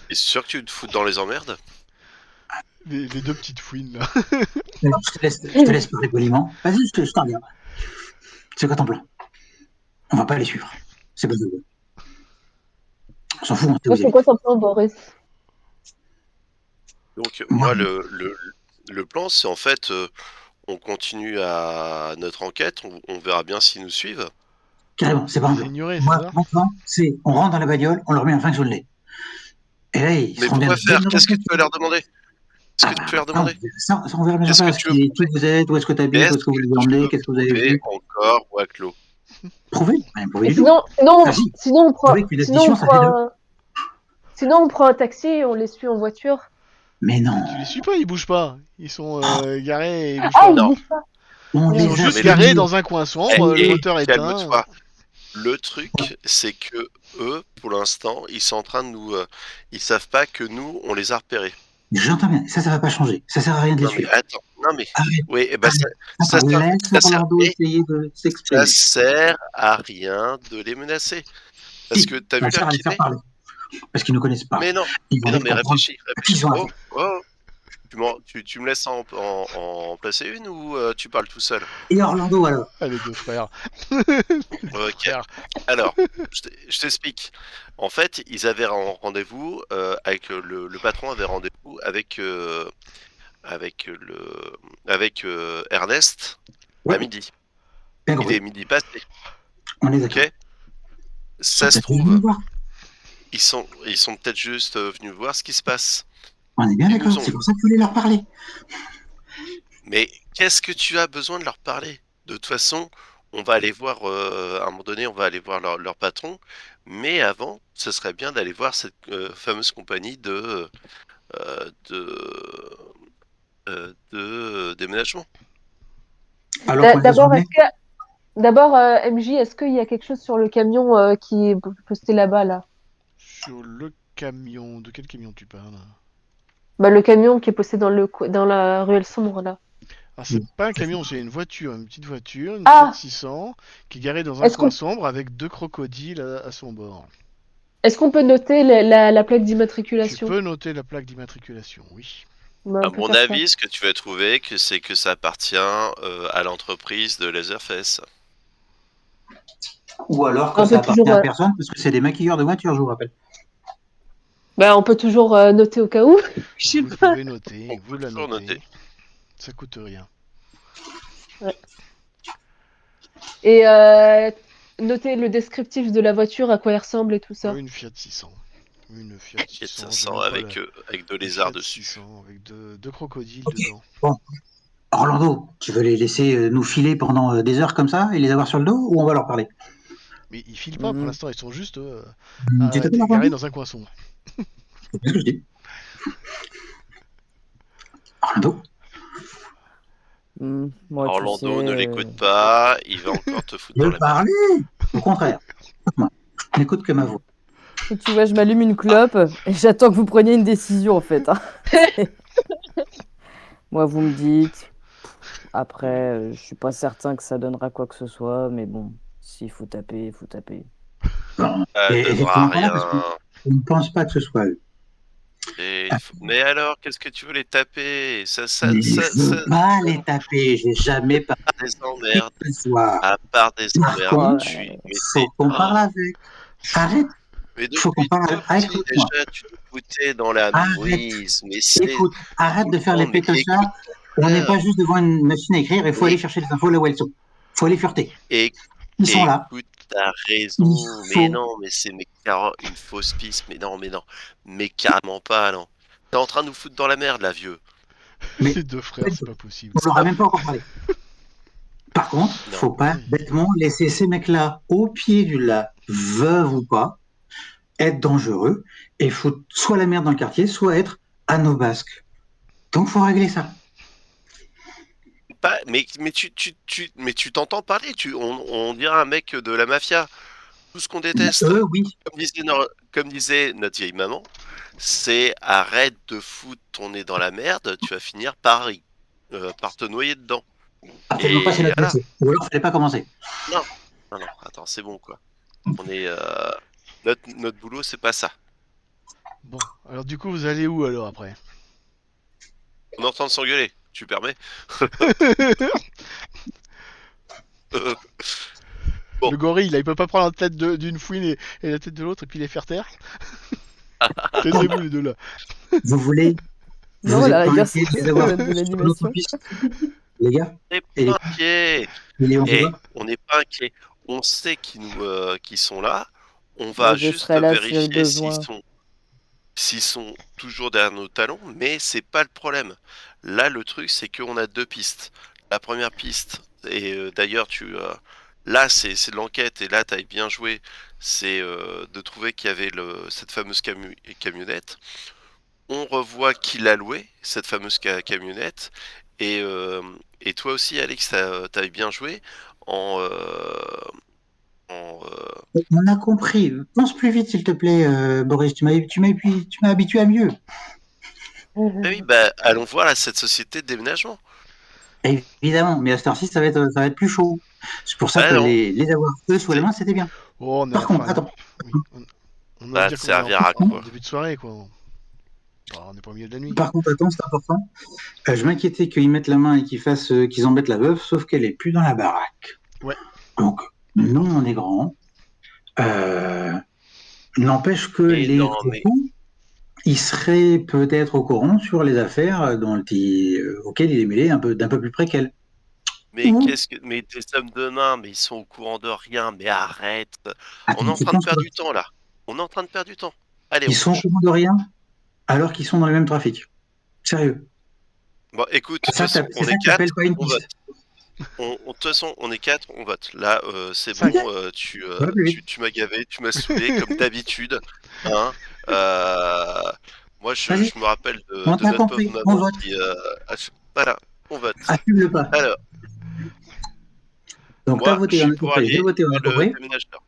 T'es sûr que tu te fous dans les emmerdes?
Les deux petites fouines là.
Alors, je te laisse parler poliment. Vas-y, je te regarde. C'est quoi ton plan? On va pas les suivre. C'est pas de... On s'en fout, on sait où
Moi,
ils
c'est quoi
habitent.
ton plan, Boris?
Donc
Moi,
moi le plan c'est en fait on continue à notre enquête, on verra bien s'ils nous suivent.
Carrément, c'est pas un
Les
plan.
ignorer, c'est
Moi,
ça?
mon plan, c'est on rentre dans la bagnole, on leur met un flingue sur le nez. Et là, ils
Mais
seront bien
pourquoi faire?
dans
Qu'est-ce que tu vas leur demander? Qu'est-ce que tu vas leur
non,
demander?
ça, on verra bien sur
Qu'est-ce que
place.
tu veux
Qui vous êtes, où est-ce que tu habites, où
Qu'est-ce
est-ce que vous
que
les
tu
emmenez,
veux
qu'est-ce que vous avez
prouver
vu.
encore, Waclo?
Prouver? Rien prouver
Et
du tout. Ah si,
sinon on prend,
prouver qu'une addition, ça fait deux.
sinon on prend un taxi et on les suit en voiture.
Mais non,
Mais tu les suis pas, ils bougent pas. Ils sont garés et ils bougent
Ah,
pas.
ils
Non.
bougent pas.
on
Ils sont
les a
juste
Mais le
garés
suivis.
dans un coin
Eh,
sombre, le
eh,
moteur éteint.
calme-toi. Le truc, c'est que eux, pour l'instant, ils sont en train de nous. Ils savent pas que nous, on les a repérés.
J'entends bien, ça va pas changer. Ça sert à rien de les
Non mais
suivre.
attends, non mais.
Arrête,
Oui, eh ben
arrête.
ça,
Attends, laisse
ça sert,
Orlando essayer de
ça
s'exprimer.
sert à rien de les menacer. Parce
Si,
que t'as
ça
vu
sert
l'heure
à les
qu'il
faire
est?
parler. Parce qu'ils ne connaissent pas.
Mais non,
Ils vont
mais non,
vite
mais
comprendre
réfléchis,
qui
réfléchis.
sont
Oh,
affaire.
oh. Tu me laisses en placer une ou tu parles tout seul?
Et Orlando, alors?
Ah, les deux frères.
Ok.
Frères.
Alors, je t'explique. En fait, ils avaient un rendez-vous avec le patron avait rendez-vous avec Ernest à
Ouais,
midi.
bien
Il
compris.
est midi passé.
On est d'accord.
Ok.
Ils sont
Ça se
peut-être venus
trouve,
nous voir.
ils sont peut-être juste venus voir ce qui se passe.
On est bien
Ils
d'accord.
nous ont.
C'est pour ça que je voulais leur parler.
Mais qu'est-ce que tu as besoin de leur parler? De toute façon, on va aller voir, à un moment donné, on va aller voir leur patron, mais avant, ce serait bien d'aller voir cette fameuse compagnie de déménagement.
Alors qu'on les a
D'abord,
emmenés.
MJ, est-ce qu'il y a quelque chose sur le camion qui est posté là-bas, là?
Sur le camion. De quel camion tu parles?
Bah, le camion qui est posté dans la ruelle sombre, là.
Ah, c'est pas un camion, c'est une voiture, une petite voiture, une
Ah!
Fiat 600, qui est garée dans un
Est-ce
coin
qu'on
sombre avec deux crocodiles à son bord.
est-ce qu'on peut noter la plaque
Tu
d'immatriculation?
peux noter la plaque d'immatriculation, oui.
Bah,
À
on peut
mon
faire ça.
avis, ce que tu vas trouver, c'est que ça appartient à l'entreprise de Laserface.
Ou alors que
On
ça
peut
appartient
toujours,
à personne parce que c'est des maquilleurs de voitures, je vous rappelle.
bah, on peut toujours noter au cas où. Je sais
Vous
pas.
pouvez noter,
On
vous
peut
la
toujours
notez.
noter.
Ça coûte rien.
Et noter le descriptif de la voiture, à quoi elle ressemble et tout ça.
Une Fiat 600. Une Fiat
Fiat
600, j'ai
500
même pas
avec deux
une
lézards
Fiat
dessus.
600 avec deux crocodiles
Ok.
dedans.
Bon, Orlando, tu veux les laisser nous filer pendant des heures comme ça et les avoir sur le dos ou on va leur parler?
Mais ils filent pas pour
Mhm.
l'instant, ils sont juste
Tu t'appelles
garés
Orlando?
dans un coin sombre.
C'est ce que je dis. Orlando?
Moi, tu sais,
Orlando, ne l'écoute pas, il va encore te foutre
Je
dans
veux
la merde.
parler. Au contraire. Écoute-moi. Je n'écoute que ma voix.
tu vois, je m'allume une clope et j'attends que vous preniez une décision, en fait. Hein. Moi, vous me dites. Après, je suis pas certain que ça donnera quoi que ce soit, mais bon, s'il faut taper, il faut taper.
Bon.
Ça
Et
donnera
effectivement pas là
rien.
parce qu'on ne pense pas que ce soit eux.
Mais alors, qu'est-ce que tu veux les taper?
Mais je veux pas les taper. J'ai jamais parlé
Des emmerdes.
ce soir.
À part des
Par
emmerdes,
contre,
mais
faut qu'on parle avec. Arrête.
mais
Faut qu'on parle avec.
depuis
Écoute-moi.
déjà, tu te foutais dans la
Arrête.
mouise. Mais c'est
Écoute. Arrête de faire les
mais
pétochards.
écoute,
On n'est pas juste devant une machine à écrire. Il faut aller chercher les infos là où elles sont. Il faut aller flirter. Ils sont là.
écoute, t'as raison.
Il
Mais
faut.
non, mais c'est une fausse piste. Mais non, mais carrément pas, non. T'es en train de nous foutre dans la merde, là, vieux.
Mais-
Les deux frères, c'est pas possible.
On leur a même pas encore parlé. Par contre,
Non.
faut pas bêtement laisser ces mecs-là au pied du lac, veuves ou pas, être dangereux et foutre soit la merde dans le quartier, soit être à nos basques. Donc faut régler ça.
Mais tu t'entends parler. On dirait un mec de la mafia. Tout ce qu'on déteste.
Oui.
Comme disait notre vieille maman, c'est arrête de foutre ton nez dans la merde, tu vas finir par te noyer dedans.
Absolument pas, c'est notre
voilà.
métier. Ou alors fallait pas commencer.
Non, attends, c'est bon quoi. On est notre boulot, c'est pas ça.
Bon, alors du coup, vous allez où alors après?
On est en train de s'engueuler, tu permets? Bon.
Le gorille, là, il peut pas prendre la tête d'une fouine et la tête de l'autre et puis les faire taire. Taisez-vous les deux là.
Vous voulez
Non,
vous
la
êtes
rigueur,
inquiet
c'est
de les avoir
de
sur
l'animation.
notre piste. les gars,
On n'est
et
pas inquiet.
les on
Et
voit.
on n'est pas inquiet. On sait qu'ils sont là. On
Bah,
va
je
juste
serai là s'il y a le
vérifier
besoin.
s'ils sont toujours derrière nos talons, mais c'est pas le problème. Là, le truc, c'est qu'on a deux pistes. La première piste, et d'ailleurs, là, c'est de l'enquête, et là, t'as bien joué, c'est de trouver qu'il y avait cette fameuse camionnette. On revoit qui l'a loué, cette fameuse camionnette, et, euh, et toi aussi, Alex, t'avais bien joué en, en,
On a compris. Pense plus vite, s'il te plaît, Boris. Tu m'as habitué à mieux.
Ah oui, bah, allons voir cette société de déménagement.
Évidemment, mais à cette heure-ci, ça va être plus chaud. C'est pour ça
Bah
que
non,
les avoir eux sous la
c'est-
main, c'était bien.
Oh, on est
Par
en
contre,
fin.
attends,
Oui, on ose
bah,
dire
te
qu'on est
servir à
en
quoi?
début de soirée, quoi. On n'est pas au milieu de la nuit.
attends, c'est important. Je m'inquiétais qu'ils mettent la main et qu'ils embêtent la veuve, sauf qu'elle est plus dans la baraque.
Ouais.
Donc, nous, on est grands. Euh, N'empêche que
Et
les
non, mais,
crocos, ils seraient peut-être au courant sur les affaires auxquelles il est mêlé d'un peu plus près qu'elle.
mais
Ou,
mais des hommes de main, mais ils sont au courant de rien, mais arrête. On est
attends,
en
tu
train de
penses
perdre
quoi?
du temps là. On est en train de perdre du temps. Allez,
Ils
on
sont au
bouge.
courant de rien alors qu'ils sont dans le même trafic. Sérieux.
Bon, écoute, de toute façon,
C'est
on
ça
est
que t'appelles
quatre,
pas une
on vote.
piste.
De toute façon, on est quatre, on vote. Là, c'est bon,
5.
Ça va plus vite.
tu m'as gavé, tu m'as saoulé, comme d'habitude. Hein. Euh, moi,
Vas-y,
je me rappelle
on
de
t'a
notre pauvre
compris, on
maman
vote.
qui... voilà, on vote.
Assume le pas.
Alors,
Donc, t'as
moi, je
voté, on
suis
a
pour
compris. J'ai
aller
voté, on
voir
a
le
compris.
déménageur.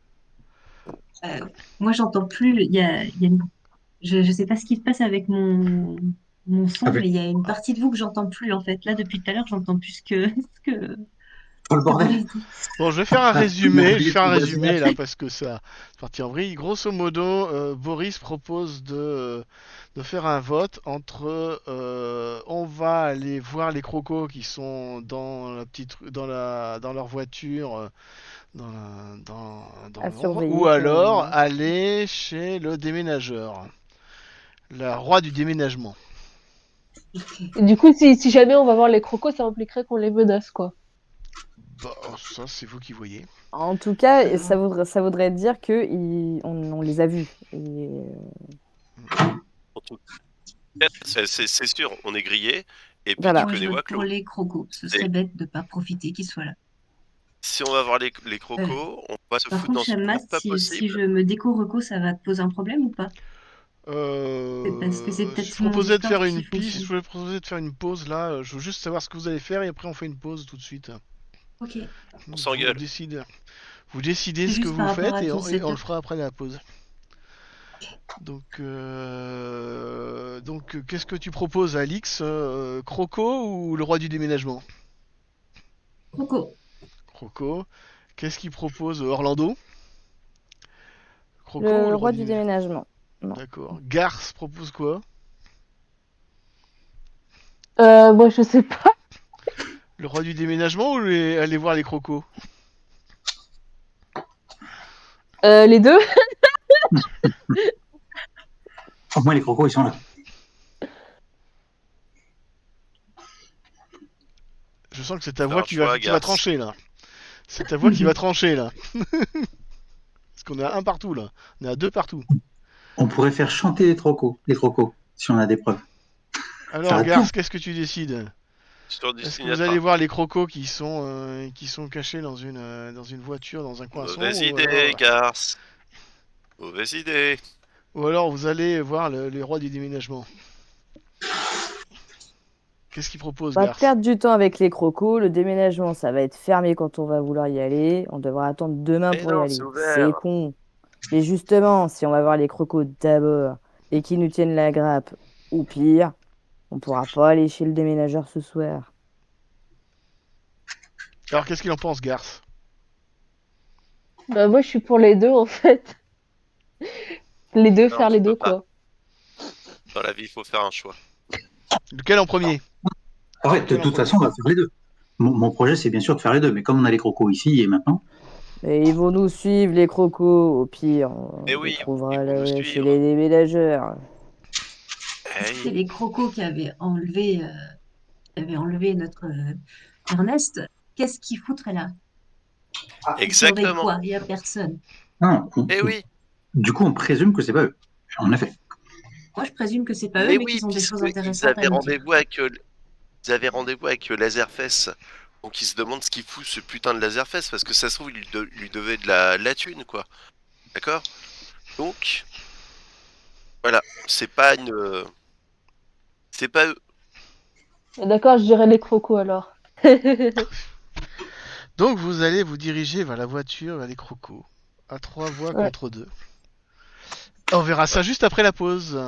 Moi, j'entends plus. Je ne sais pas ce qui se passe avec mon
Ah,
son,
ben,
mais il y a une partie de vous que j'entends plus en fait. Là, depuis tout à l'heure, j'entends plus
pour le
ce que
bordel.
Boris dit.
Bon, je vais faire un
Ah, on a
résumé. Je vais
oublié de
faire un
trouver le
résumé là
signal.
parce que ça c'est parti en vrille. Grosso modo, Boris propose de faire un vote entre on va aller voir les crocos qui sont dans la dans leur voiture dans
À
l'ombre, ou
surveiller
alors
probablement.
aller chez le déménageur, la roi du déménagement.
Et du coup, si jamais on va voir les crocos, ça impliquerait qu'on les menace, quoi.
Bah, ça c'est vous qui voyez.
En tout cas,
Alors,
ça voudrait dire que on les a vus. Et,
En tout cas, c'est sûr, on est grillé. Et puis tu
voilà.
moi, je
connais
vote pour
Waclo.
les crocos. Ce
Et
serait bête de ne pas profiter qu'ils soient là.
si on va voir les
Euh,
crocos, on va se
Par
foutre
contre,
dans une
Shammas,
merde pas
si
possible.
je me déco-reco, ça va te poser un problème ou pas? C'est parce que c'est
Je
peut-être mon
proposais de
Discord
faire
qui
une piste,
fonctionne.
je voulais proposer de faire une pause là. Je veux juste savoir ce que vous allez faire et après on fait une pause tout de suite.
Ok.
On
Vous
s'engueule.
décidez, vous décidez
C'est
ce que
juste par
vous
rapport
faites
à
et
ton
on le
setup.
fera après la pause. Donc qu'est-ce que tu proposes, Alix, Croco ou le roi du déménagement?
Croco.
Croco. Qu'est-ce qu'il propose, Orlando? Croco ou
Le
le roi
roi
du
du
déménagement?
déménagement. Non.
D'accord. Garce propose quoi?
Moi, je sais pas.
Le roi du déménagement ou aller voir les crocos?
Les deux?
Au moins, les crocos, ils sont là.
Je sens que c'est ta
Faire
voix
un choix,
qui va
garce.
trancher là. C'est ta voix qui va trancher là. Parce qu'on est à un partout là. On est à deux partout.
On pourrait faire chanter les crocos, si on a des preuves. Ça
Alors
va tout.
Garce, qu'est-ce que tu décides?
Sur du
Est-ce que vous allez
cinéma.
voir les crocos qui sont cachés dans une voiture, dans un coin
Mauvaise
sombre,
idée, garce. Mauvaise idée.
ou alors vous allez voir les rois du déménagement? Qu'est-ce qu'ils proposent,
On va
Garce?
perdre du temps avec les crocos. Le déménagement, ça va être fermé quand on va vouloir y aller. On devra attendre demain
Eh
pour y
non, c'est
aller. C'est
ouvert.
con. Mais justement, si on va voir les crocos d'abord et qu'ils nous tiennent la grappe, ou pire, on pourra pas aller chez le déménageur ce soir.
Alors qu'est-ce qu'il en pense, Garce?
Bah, moi, je suis pour les deux, en fait. Les deux,
Non,
faire
tu
les
peux
deux,
pas.
quoi.
Dans la vie, il faut faire un choix.
Lequel en premier?
Arrête, de
Lequel en
toute
premier?
façon, on va faire les deux. Mon projet, c'est bien sûr de faire les deux, mais comme on a les crocos ici et maintenant,
Et ils vont nous suivre, les crocos. Au pire,
Eh
on les
oui, ils
trouvera
vont nous
chez les
suivre.
déménageurs.
Eh
C'est
oui.
les crocos qui avaient enlevé notre Ernest, qu'est-ce qu'il foutrait là? Il surveille
Exactement.
quoi? Il n'y a personne.
Non,
Eh oui,
du coup, on présume que c'est pas eux. En effet.
Moi, je présume que c'est pas eux,
mais
mais
oui,
qu'ils ont des choses
puisqu'ils
intéressantes à
avaient
nous dire.
rendez-vous avec, ils avaient rendez-vous avec Laserfest. Donc ils se demandent ce qu'il fout ce putain de Laserfest, parce que ça se trouve, il lui devait de la thune, quoi. D'accord? Donc, voilà, c'est pas une. C'est pas eux.
D'accord, je dirais les crocos alors.
Donc vous allez vous diriger vers la voiture, vers les crocos. À 3 voix
Ouais.
contre 2. On verra ça juste après la pause.